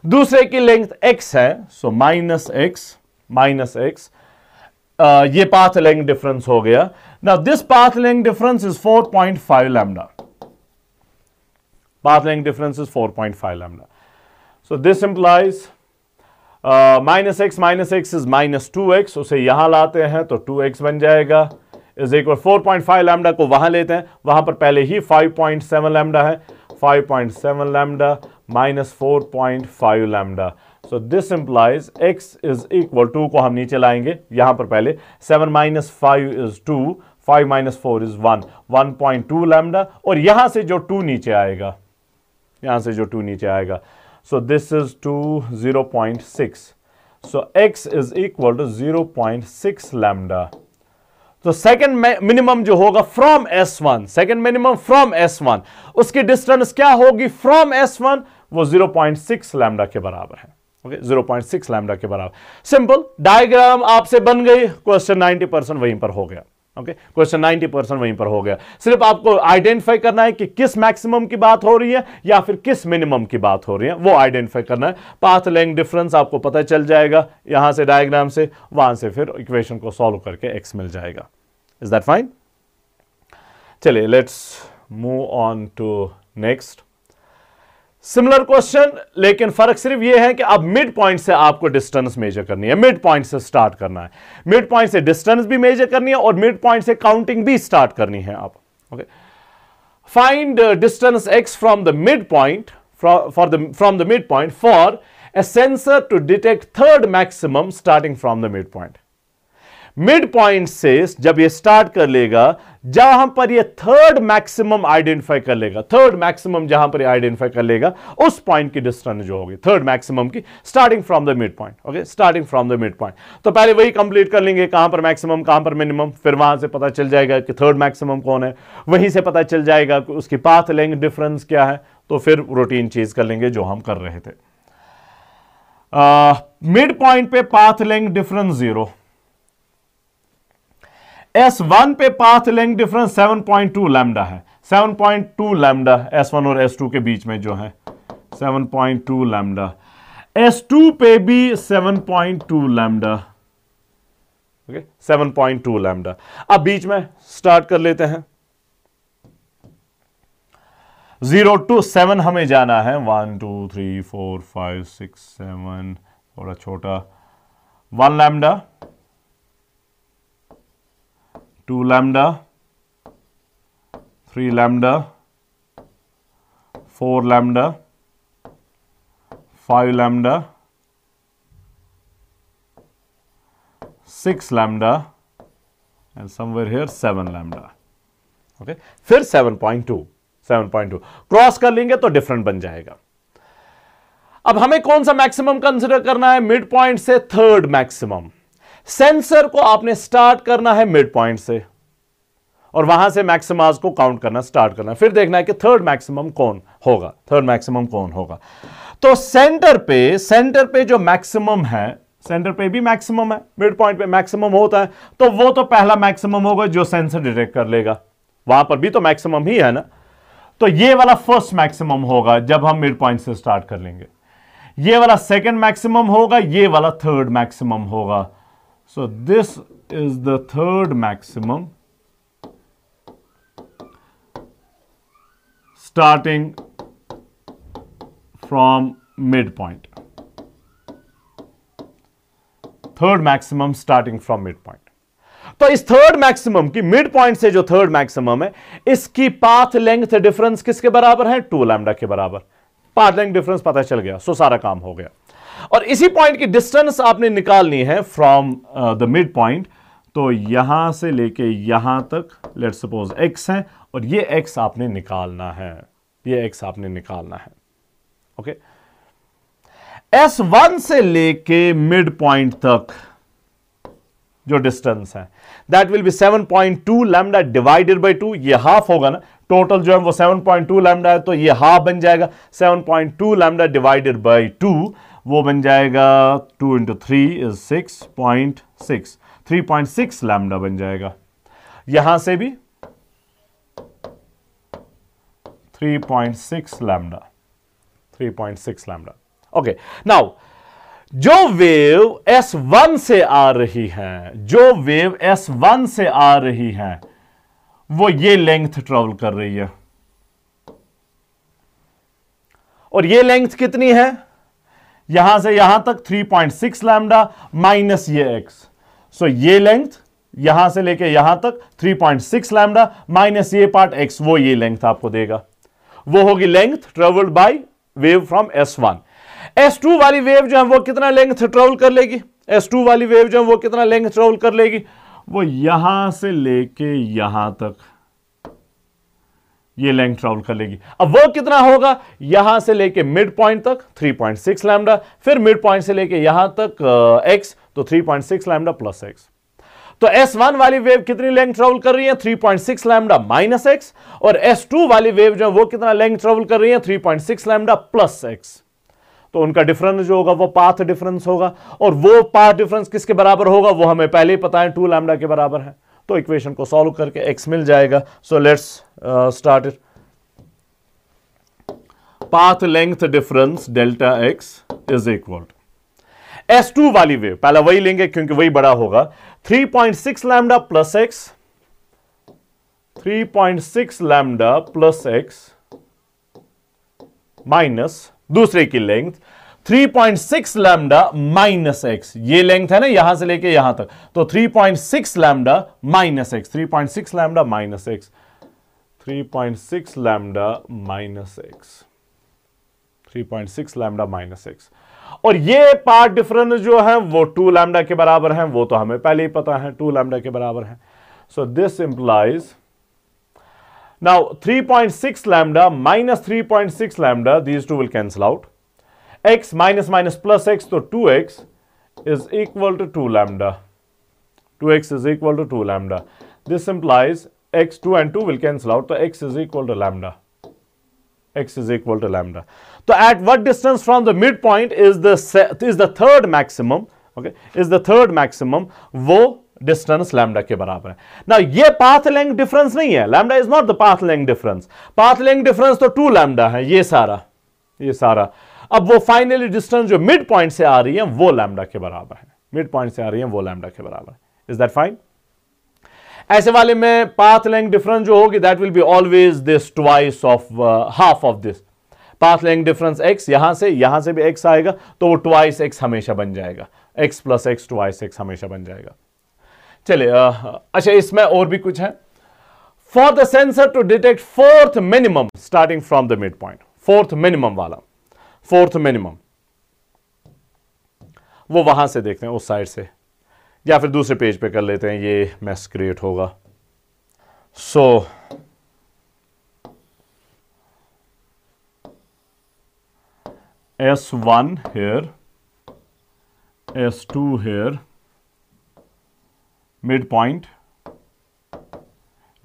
दूसरे की लेंथ X है, सो माइनस X, ये पाथ लेंथ डिफरेंस हो गया। Now this path length difference is 4.5 lambda, path length difference is 4.5 lambda. So this implies minus x is minus 2x, उसे यहां लाते हैं तो 2x बन जाएगा, इज इक्वल 4.5 लैम्डा को वहां लेते हैं, वहां पर पहले ही 5.7 लैम्डा है, 5.7 lambda minus 4.5 lambda. So this implies x is equal, 2 को हम नीचे लाएंगे, यहां पर पहले 7 minus 5 is 2, 5 minus 4 is 1, 1.2 lambda, और यहां से जो 2 नीचे आएगा, यहां से जो 2 नीचे आएगा, so this is 0.6, so x is equal to 0.6 lambda। तो सेकंड मिनिमम जो होगा from S1, second minimum from S1, उसकी डिस्टेंस क्या होगी फ्रॉम S1, वो 0.6 लैम्डा के बराबर है। ओके, 0.6 लैम्डा के बराबर। सिंपल डायग्राम आपसे बन गई, क्वेश्चन 90% वहीं पर हो गया। ओके, क्वेश्चन 90% वहीं पर हो गया। सिर्फ आपको आइडेंटिफाई करना है कि किस मैक्सिमम की बात हो रही है या फिर किस मिनिमम की बात हो रही है, वो आइडेंटिफाई करना है। पाथ लेंथ डिफरेंस आपको पता चल जाएगा यहां से डायग्राम से, वहां से फिर इक्वेशन को सॉल्व करके x मिल जाएगा। Is that fine? चलिए, let's move on to next similar question, लेकिन फर्क सिर्फ यह है कि अब मिड पॉइंट से आपको डिस्टेंस मेजर करनी है, मिड पॉइंट से स्टार्ट करना है, मिड पॉइंट से डिस्टेंस भी मेजर करनी है और मिड पॉइंट से काउंटिंग भी स्टार्ट करनी है आप। Okay, find distance x from the midpoint from the midpoint for a sensor to detect third maximum starting from the midpoint. Mid point से जब ये स्टार्ट कर लेगा, जहां पर ये थर्ड मैक्सिमम आइडेंटिफाई कर लेगा, थर्ड मैक्सिमम जहां पर आइडेंटिफाई कर लेगा, उस पॉइंट की डिस्टेंस जो होगी थर्ड मैक्सिमम की starting from the mid point. Okay, starting from the mid point. तो पहले वही कंप्लीट कर लेंगे, कहां पर मैक्सिमम कहां पर मिनिमम, फिर वहां से पता चल जाएगा कि थर्ड मैक्सिमम कौन है, वहीं से पता चल जाएगा कि उसकी पाथ लेंथ डिफरेंस क्या है. तो फिर रूटीन चीज कर लेंगे जो हम कर रहे थे. मिड पॉइंट पे पाथ लेंथ डिफरेंस 0, S1 पे पाथ लेंथ डिफरेंस 7.2 लैम्डा है. 7.2 लैम्डा S1 और S2 के बीच में जो है 7.2 लैम्डा. S2 पे भी 7.2 लैम्डा. Okay, 7.2 lambda. अब बीच में स्टार्ट कर लेते हैं. 0 to 7 हमें जाना है. 1 2 3 4 5 6 7, थोड़ा छोटा. 1 lambda, 2 lambda, 3 lambda, 4 lambda, 5 lambda, 6 lambda and somewhere here 7 lambda. Okay, फिर 7.2 क्रॉस कर लेंगे तो डिफरेंट बन जाएगा. अब हमें कौन सा मैक्सिमम कंसिडर करना है? मिड पॉइंट से थर्ड मैक्सिमम. सेंसर को आपने स्टार्ट करना है मिड पॉइंट से और वहां से मैक्सिमास को काउंट करना स्टार्ट करना, फिर देखना है कि थर्ड मैक्सिमम कौन होगा, थर्ड मैक्सिमम कौन होगा. तो सेंटर पे जो मैक्सिमम है, सेंटर पे भी मैक्सिमम है, मिड पॉइंट पे मैक्सिमम होता है, तो वो तो पहला मैक्सिमम होगा जो सेंसर डिटेक्ट कर लेगा. वहां पर भी तो मैक्सिमम ही है ना. तो ये वाला फर्स्ट मैक्सिमम होगा जब हम मिड पॉइंट से स्टार्ट कर लेंगे. ये वाला सेकंड मैक्सिमम होगा, ये वाला थर्ड मैक्सिमम होगा. So this is the third maximum starting from midpoint. Third maximum starting from midpoint. तो इस थर्ड मैक्सिमम की मिड पॉइंट से जो थर्ड मैक्सिमम है, इसकी पाथ लेंथ डिफरेंस किसके बराबर है? 2 लैम्डा के बराबर. पाथ लेंथ डिफरेंस पता चल गया, सो सारा काम हो गया. और इसी पॉइंट की डिस्टेंस आपने निकालनी है फ्रॉम द मिड पॉइंट. तो यहां से लेके यहां तक लेट्स सपोज x है और ये x आपने निकालना है, ये x आपने निकालना है. ओके, S1 से लेके मिड पॉइंट तक जो डिस्टेंस है that will B 7.2 lambda divided by 2. ये हाफ होगा ना, टोटल जो है वो 7.2 लैम्डा है, तो ये हाफ बन जाएगा. 7.2 लैम्डा डिवाइडेड बाय 2 वो बन जाएगा 2 into 3 is 6.6, 3.6 लैम्डा बन जाएगा. यहां से भी 3.6 लैम्डा, 3.6 लैम्डा. ओके, नाउ जो वेव S1 से आ रही है, जो वेव S1 से आ रही है, वो ये लेंथ ट्रेवल कर रही है. और ये लेंथ कितनी है? यहां से यहां तक 3.6 लैम्डा माइनस ये x. सो ये लेंथ यहां से लेके यहां तक 3.6 लैम्डा माइनस ये पार्ट x, वो ये लेंथ आपको देगा. वो होगी length travelled by wave from S1. S2 वाली वेव जो है वो कितना लेंथ ट्रेवल कर लेगी? S2 वाली वेव जो है वो कितना लेंथ ट्रेवल कर लेगी? वो यहां से लेके यहां तक ये लेंथ ट्रेवल कर लेगी. अब वो कितना होगा? यहां से लेके मिड पॉइंट तक 3.6 लैम्डा, फिर मिड पॉइंट से लेके यहां तक x, तो 3.6 लैम्डा प्लस x. तो S1 वाली वेव कितनी लेंथ ट्रेवल कर रही है? 3.6 लैम्डा माइनस x. और S2 वाली वेव जो वो कितना लेंथ ट्रेवल कर रही है? 3.6 लैम्डा प्लस x. तो उनका डिफरेंस जो होगा वो पाथ डिफरेंस होगा. और वो पाथ डिफरेंस किसके बराबर होगा? वो हमें पहले ही पता है, 2 लैम्डा के बराबर है. तो इक्वेशन को सॉल्व करके x मिल जाएगा. So let's start it. Path length difference delta x is equal to S2 वाली वेव, पहला वही लेंगे क्योंकि वही बड़ा होगा. 3.6 lambda plus x, 3.6 lambda plus x minus दूसरे की लेंथ 3.6 लैम्डा माइनस x. ये लेंथ है ना यहां से लेके यहां तक, तो 3.6 lambda minus x, 3.6 lambda minus x, 3.6 lambda minus x, 3.6 lambda minus x. और ये पार्ट डिफरेंस जो है वो 2 लैम्डा के बराबर है, वो तो हमें पहले ही पता है 2 लैम्डा के बराबर है। So this implies now 3.6 lambda minus 3.6 lambda, these two will cancel out. X minus minus plus x, so 2x is equal to 2 lambda. 2x is equal to 2 lambda. This implies x 2 and 2 will cancel out, so x is equal to lambda. X is equal to lambda. So at what distance from the midpoint is the third maximum? Okay, is the third maximum? वो डिस्टेंस लैम्डा के बराबर है ना। ये पाथ लेंथ डिफरेंस नहीं है, lambda is not the path length difference. Path length difference तो 2 लैम्डा है, ये सारा। अब वो फाइनली डिस्टेंस जो मिड पॉइंट से आ रही है वो लैम्डा के बराबर है, मिड पॉइंट से आ रही है वो लैम्डा के बराबर है। Is that fine? ऐसे वाले में पाथ लेंथ डिफरेंस जो होगी that will be always this twice of half of this. Path length difference x, यहां से भी x आएगा तो वो ट्वाइस x हमेशा बन जाएगा, x plus x twice x हमेशा बन जाएगा। चलिए अच्छा, इसमें और भी कुछ है। For the sensor to detect fourth minimum starting from the mid point, fourth minimum वाला, फोर्थ मिनिमम वो वहां से देखते हैं उस साइड से, या फिर दूसरे पेज पे कर लेते हैं, ये मैस क्रिएट होगा। सो S1 here, S2 here, mid point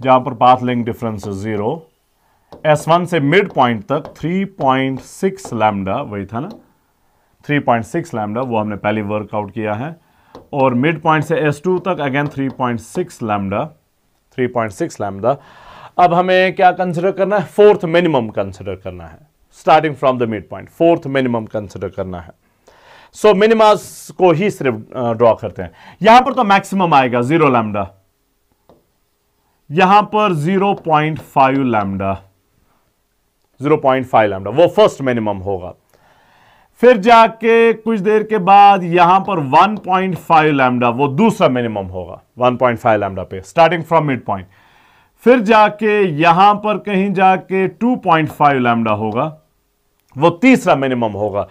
जहां पर पाथ लेंथ डिफरेंस 0, S1 से मिड पॉइंट तक 3.6 लैम्डा, वही था ना 3.6 लैम्डा, वो हमने पहले वर्कआउट किया है। और मिड पॉइंट से S2 तक अगेन 3.6 लैम्डा, 3.6 लैम्डा। अब हमें क्या कंसिडर करना है? फोर्थ मिनिमम कंसिडर करना है starting from the mid point, fourth minimum consider करना है। सो मिनिमास को ही सिर्फ ड्रॉ करते हैं। यहां पर तो मैक्सिमम आएगा 0 लैम्डा, यहां पर 0.5 लैम्डा, 0.5 लैम्डा वो फर्स्ट मिनिमम होगा। फिर जाके कुछ देर के बाद यहां पर 1.5 लैम्डा वो दूसरा मिनिमम होगा, 1.5 लैम्डा पे स्टार्टिंग फ्रॉम मिड पॉइंट। फिर जाके यहां पर कहीं जाके 2.5 लैम्डा होगा, वो तीसरा मिनिमम होगा।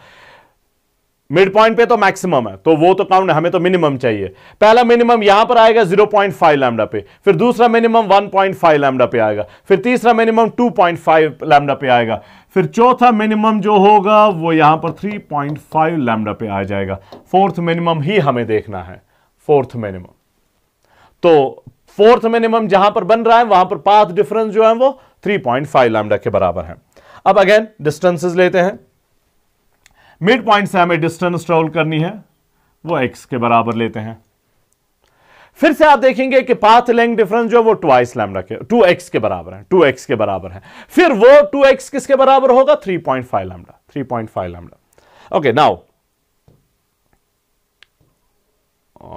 मिड पॉइंट पे तो मैक्सिमम है तो वो तो काउंट, हमें तो मिनिमम चाहिए। पहला मिनिमम यहां पर आएगा 0.5 लैम्डा पे, फिर दूसरा मिनिमम 1.5 लैम्डा पे आएगा, फिर तीसरा मिनिमम 2.5 लैम्डा पे आएगा, फिर चौथा मिनिमम जो होगा वो यहां पर 3.5 लैम्डा पे आ जाएगा। फोर्थ मिनिमम ही हमें देखना है, फोर्थ मिनिमम। तो फोर्थ मिनिमम जहां पर बन रहा है वहां पर पाथ डिफरेंस जो है वो 3.5 लैम्डा के बराबर है। अब अगेन डिस्टेंसेस लेते हैं। मिड पॉइंट से हमें डिस्टेंस ट्रेवल करनी है, वो x के बराबर लेते हैं। फिर से आप देखेंगे कि पाथ लेंथ डिफरेंस जो है वो ट्वाइस लैम्डा के 2x के बराबर है, 2x के बराबर है। फिर वो 2x किसके बराबर होगा? 3.5 lambda, 3.5 lambda. Okay, now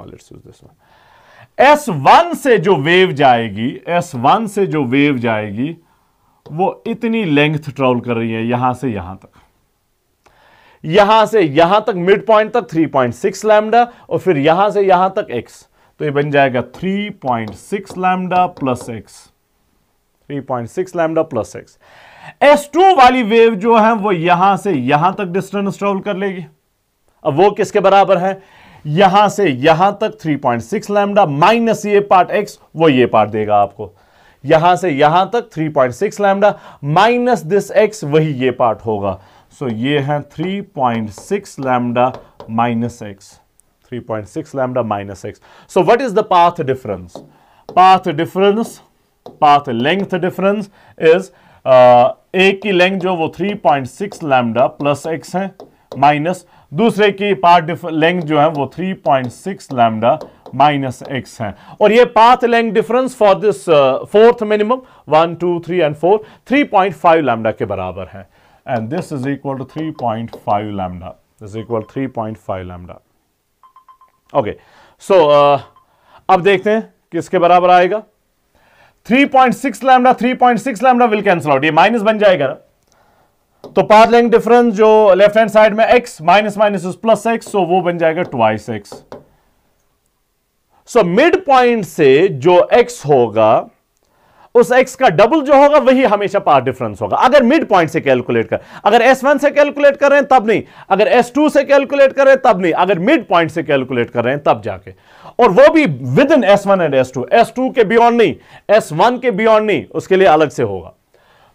let's use this one. S1 से जो वेव जाएगी, S1 से जो वेव जाएगी वो इतनी लेंथ ट्रेवल कर रही है यहां से यहां तक, यहां से यहां तक मिड पॉइंट तक 3.6 लैम्डा, और फिर यहां से यहां तक x, तो ये बन जाएगा 3.6 lambda plus x, 3.6 lambda plus x। S2 वाली वेव जो है वो यहां से यहां तक डिस्टेंस ट्रेवल कर लेगी। अब वो किसके बराबर है? यहां से यहां तक 3.6 लैम्डा माइनस ये पार्ट x, वो ये पार्ट देगा आपको। यहां से यहां तक 3.6 लैम्डा माइनस दिस x, वही ये पार्ट होगा। सो ये है 3.6 lambda minus x, 3.6 lambda minus x। So what is the path difference? Path difference, path length difference is एक की लेंथ जो वो 3.6 लैम्डा प्लस x है, माइनस दूसरे की पाथ लेंथ जो है वो 3.6 लैम्डा माइनस x है। और ये path length difference for this fourth minimum 1, 2, 3 and 4 3.5 lambda के बराबर है। And this is equal to 3.5 lambda. This is equal to 3.5 lambda. Okay. So, अब देखते हैं किसके बराबर आएगा। 3.6 lambda, 3.6 lambda will cancel out, ये माइनस बन जाएगा ना। तो पाथ लेंथ डिफरेंस जो लेफ्ट हैंड साइड में x minus minus is plus x, सो वो बन जाएगा twice x। So mid point से जो x होगा उस x का डबल जो होगा वही हमेशा पाथ डिफरेंस होगा। अगर मिड पॉइंट से कैलकुलेट कर, अगर S1 से कैलकुलेट कर रहे हैं तब नहीं, अगर S2 से कैलकुलेट कर रहे हैं तब नहीं, अगर मिड पॉइंट से कैलकुलेट कर रहे हैं तब जाके, और वो भी with in S1 and S2 के बियॉन्ड नहीं, S1 के बियॉन्ड नहीं, उसके लिए अलग से होगा।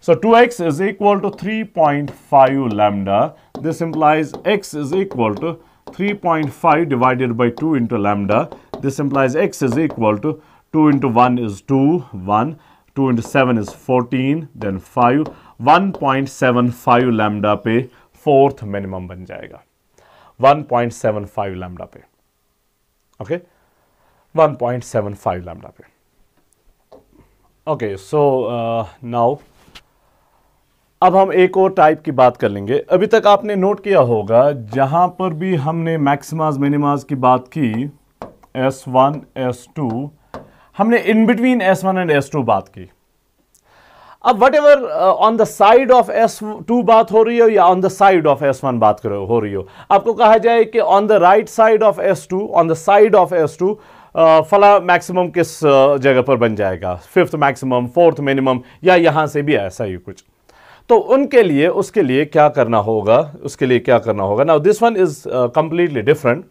So 2x is equal to 3.5 lambda. This implies x is equal to 3.5 divided by 2 into lambda. This implies x is equal to 2 into 1 is 2, 1, 2 into 7 is 14, then 5, 1.75 lambda पे फोर्थ मिनिमम बन जाएगा, 1.75 लैम्डा पे, ओके, 1.75 लैम्डा पे। ओके, सो नाउ अब हम एक और टाइप की बात कर लेंगे। अभी तक आपने नोट किया होगा जहां पर भी हमने मैक्सिमाज मिनिमाज की बात की, S1 S2, हमने in between S1 and S2 बात की। अब what ever on the side of S2 बात हो रही हो या on the side of S1 बात हो रही हो, आपको कहा जाए कि on the right side of S2, on the side of S2 फला मैक्सिमम किस जगह पर बन जाएगा, फिफ्थ मैक्सिमम, फोर्थ मिनिमम, या यहां से भी ऐसा ही कुछ। तो उनके लिए, उसके लिए क्या करना होगा, उसके लिए क्या करना होगा। Now this one is completely different.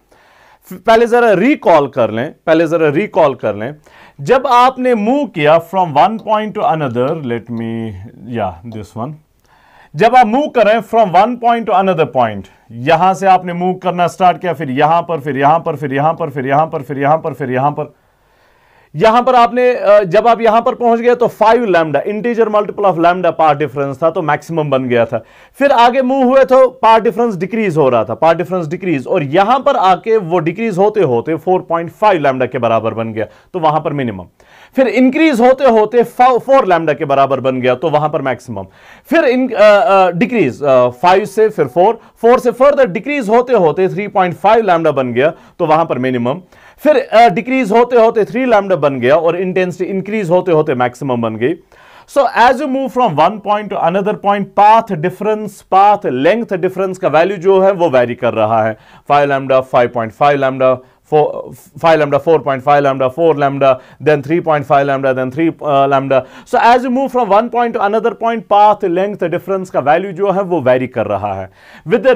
पहले जरा रिकॉल कर लें, पहले जरा रिकॉल कर लें, जब आपने मूव किया from one point to another, let me या दिस वन, जब आप मूव कर रहे हैं from one point to another point, यहां से आपने मूव करना स्टार्ट किया, फिर यहां पर, फिर यहां पर, फिर यहां पर, फिर यहां पर, फिर यहां पर, फिर यहां पर, यहां पर आपने जब आप यहां पर पहुंच गए तो 5 lambda, integer multiple of lambda path difference था, तो मैक्सिमम बन गया था। फिर आगे मूव हुए तो पाथ डिफरेंस डिक्रीज हो रहा था, पाथ डिफरेंस डिक्रीज, और यहां पर आके वो डिक्रीज होते होते 4.5 लैम्डा के बराबर बन गया, तो वहां पर मिनिमम। फिर इंक्रीज होते होते 4 लैम्डा के बराबर बन गया, तो वहां पर मैक्सिमम। फिर डिक्रीज 5 से, फिर 4 से फर्दर डिक्रीज होते होते 3.5 लैम्डा बन गया, तो वहां पर मिनिमम। फिर डिक्रीज होते होते 3 लैम्डा बन गया, और इंटेंसिटी इंक्रीज होते होते मैक्सिमम बन गई। So as you move from one point to another point, path difference, path length difference का वैल्यू जो है वो वैरी कर रहा है। 5 lambda, 5.5 lambda, 5 lambda, 4.5 lambda, 4 lambda, then 3.5 lambda, then 3 lambda. So as you move from one point to another point, path length difference का value जो है वो vary कर रहा है। With the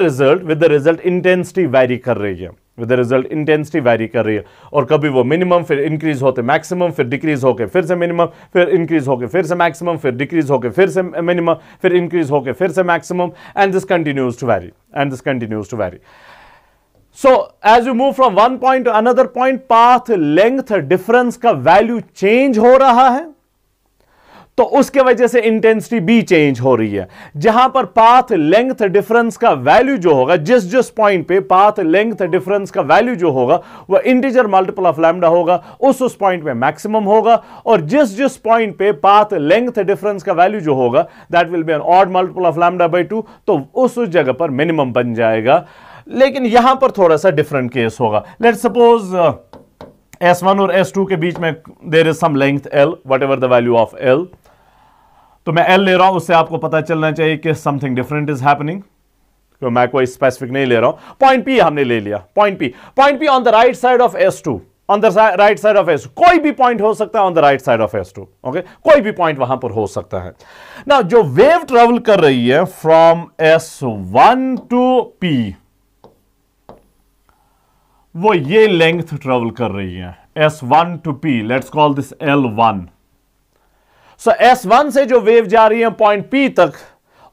result intensity vary कर रही है, with the result intensity vary कर रही है, और कभी वो minimum, फिर increase होते maximum, फिर decrease होके फिर से minimum, फिर increase होके फिर से maximum, फिर decrease होके फिर से minimum, फिर increase होके फिर से maximum, and this continues to vary, and this continues to vary. So as you move from one point to another point, path length difference का value change हो रहा है, तो उसके वजह से इंटेंसिटी भी चेंज हो रही है। जहां पर पाथ लेंथ डिफरेंस का वैल्यू जो होगा, जिस जिस पॉइंट पे पाथ लेंथ डिफरेंस का वैल्यू जो होगा वह इंटीजर मल्टीपल ऑफ लैम्डा होगा, उस पॉइंट पे मैक्सिमम होगा, और जिस जिस पॉइंट पे पाथ लेंथ डिफरेंस का वैल्यू जो होगा that will be an odd multiple of lambda by 2, तो उस जगह पर मिनिमम बन जाएगा। लेकिन यहां पर थोड़ा सा डिफरेंट केस होगा। लेट्स सपोज S1 और S2 के बीच में there is some length L, whatever the value of L, तो मैं L ले रहा हूं, उससे आपको पता चलना चाहिए कि समथिंग डिफरेंट इज हैपनिंग, तो मैं कोई स्पेसिफिक नहीं ले रहा हूं। पॉइंट P हमने ले लिया, point P on the right side of S2, on the right side of S2, कोई भी पॉइंट हो सकता है on the right side of S2, okay, कोई भी पॉइंट वहां पर हो सकता है। नाउ जो वेव ट्रेवल कर रही है फ्रॉम S1 टू P, वो ये लेंथ ट्रेवल कर रही है S1 to P, let's call this L1। So S1 से जो वेव जा रही है पॉइंट P तक,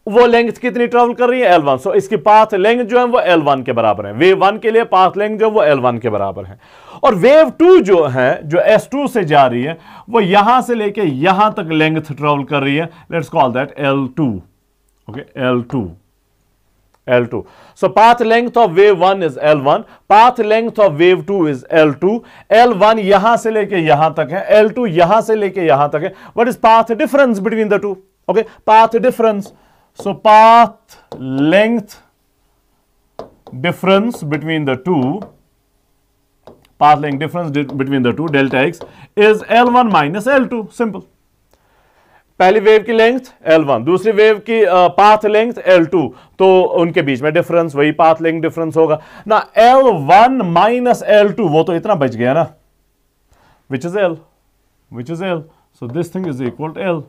वो लेंथ कितनी ट्रेवल कर रही है L1। सो इसकी पाथ लेंथ जो है वो L1 के बराबर है। वेव 1 के लिए पाथ लेंथ जो है वो L1 के बराबर है, और वेव 2 जो है, जो S2 से जा रही है, वो यहां से लेके यहां तक लेंथ ट्रेवल कर रही है, let's call that L2, okay, L2. So path length of wave 1 is L1, path length of wave 2 is L2, L1 यहां से लेके यहां तक है, L2 यहां से लेके यहां तक है। What is path difference between the two? Okay, path difference. So path length difference between the two, path length difference between the two, delta x, is L1 minus L2. Simple. पहली वेव की लेंथ L1, दूसरी वेव की पाथ लेंथ L2, तो उनके बीच में डिफरेंस वही पाथ लेंथ डिफरेंस होगा ना। L1 माइनस L2, वो तो इतना बच गया ना, which is L, so this thing is equal to L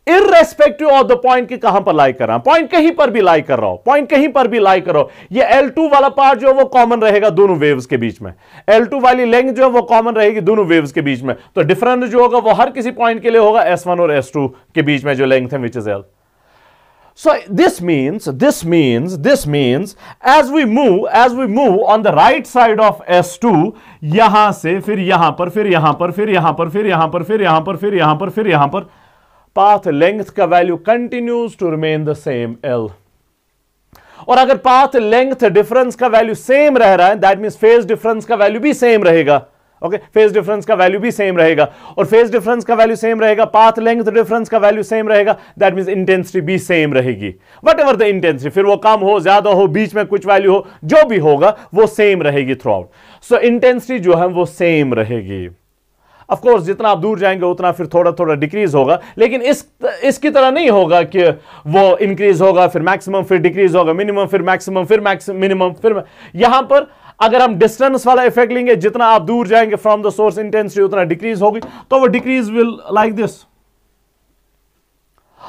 irrespective of the point की कहां पर लाई कर रहा हूं, पॉइंट कहीं पर भी लाई कर रहा हूं, पॉइंट कहीं पर भी लाई कर रहा हूं, ये L2 वाला पार्ट जो है वो कॉमन रहेगा दोनों वेव्स के बीच में, L2 वाली लेंथ जो है वो कॉमन रहेगी दोनों वेव्स के बीच में, तो डिफरेंस जो होगा वो हर किसी पॉइंट के लिए होगा S1 और S2 के बीच में जो लेंथ है विच is L. So this means as we move on the right side of S2 यहां से फिर यहां पर फिर यहां पर फिर यहां पर फिर यहां पर फिर यहां पर फिर यहां पर फिर यहां पर पाथ लेंथ का value continues to remain the same L. और अगर पाथ लेंथ डिफरेंस का वैल्यू सेम रह रहा है दैट मींस फेज डिफरेंस का वैल्यू भी सेम रहेगा. ओके, फेज डिफरेंस का वैल्यू भी सेम रहेगा, और फेज डिफरेंस का वैल्यू सेम रहेगा, पाथ लेंथ डिफरेंस का वैल्यू सेम रहेगा, दैट मींस इंटेंसिटी भी सेम रहेगी. वट एवर द इंटेंसिटी, फिर वो कम हो ज्यादा हो बीच में कुछ वैल्यू हो, जो भी होगा वो सेम रहेगी थ्रू आउट. सो इंटेंसिटी जो है वो सेम रहेगी. ऑफ कोर्स जितना आप दूर जाएंगे उतना फिर थोड़ा थोड़ा डिक्रीज होगा, लेकिन इसकी तरह नहीं होगा कि वो इंक्रीज होगा फिर मैक्सिमम फिर डिक्रीज होगा, मिनिमम फिर मैक्सिमम फिर मिनिमम फिर. यहां पर अगर हम डिस्टेंस वाला इफेक्ट लेंगे, जितना आप दूर जाएंगे फ्रॉम द सोर्स इंटेंसिटी उतना डिक्रीज होगी, तो वो डिक्रीज विल लाइक दिस.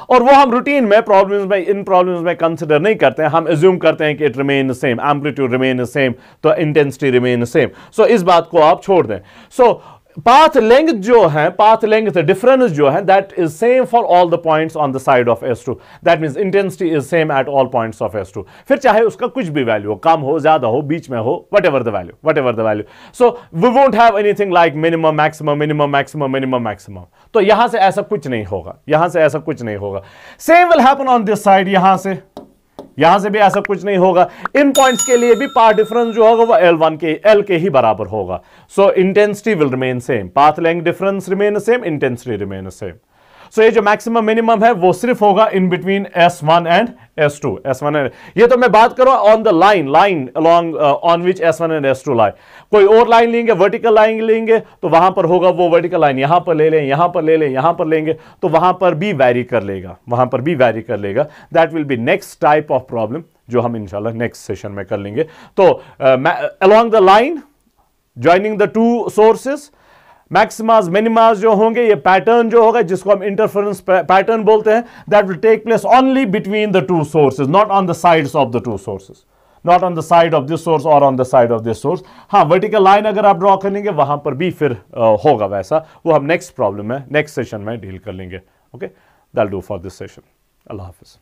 और वो हम रूटीन में इन प्रॉब्लम्स में कंसिडर नहीं करते हैं, हम एज्यूम करते हैं कि it remain same, amplitude remain same, तो इंटेंसिटी रिमेन सेम. सो इस बात को आप छोड़ दें. सो पाथ लेंथ जो है, पाथ लेंथ डिफरेंस जो है that is same for all the points on the side of S2. That means intensity is same at all points of S2. फिर चाहे उसका कुछ भी वैल्यू हो, कम हो ज्यादा हो बीच में हो, whatever the value. So we won't have anything like minimum maximum minimum maximum minimum maximum. तो यहां से ऐसा कुछ नहीं होगा, यहां से ऐसा कुछ नहीं होगा. Same will happen on this side, यहां से भी ऐसा कुछ नहीं होगा. इन पॉइंट्स के लिए भी पाथ डिफरेंस जो होगा वो L के ही बराबर होगा. So intensity will remain same, path length difference remain same, intensity remain same. So ये जो मैक्सिमम मिनिमम है वो सिर्फ होगा in between S1 and S2. ये तो मैं बात कर रहा हूं on the line along on which S1 and S2 लाई. कोई और लाइन लेंगे, वर्टिकल लाइन लेंगे, तो वहां पर होगा वो वर्टिकल लाइन यहां पर ले लें, यहां पर ले लें, यहां पर लेंगे, तो वहां पर भी वैरी कर लेगा, that will be next type of problem जो हम इंशाल्लाह नेक्स्ट सेशन में कर लेंगे. तो along the line joining the two sources, maximas minimas जो होंगे, ये पैटर्न जो होगा जिसको हम इंटरफेरेंस पैटर्न बोलते हैं, that will take place only between the two sources, not on the sides of the two sources, not on the side of this source और on the side of this source. हाँ, वर्टिकल लाइन अगर आप ड्रॉ कर लेंगे वहां पर भी फिर होगा वैसा, वो हम नेक्स्ट प्रॉब्लम में नेक्स्ट सेशन में डील कर लेंगे. Okay, that's do for this session. Allah Hafiz.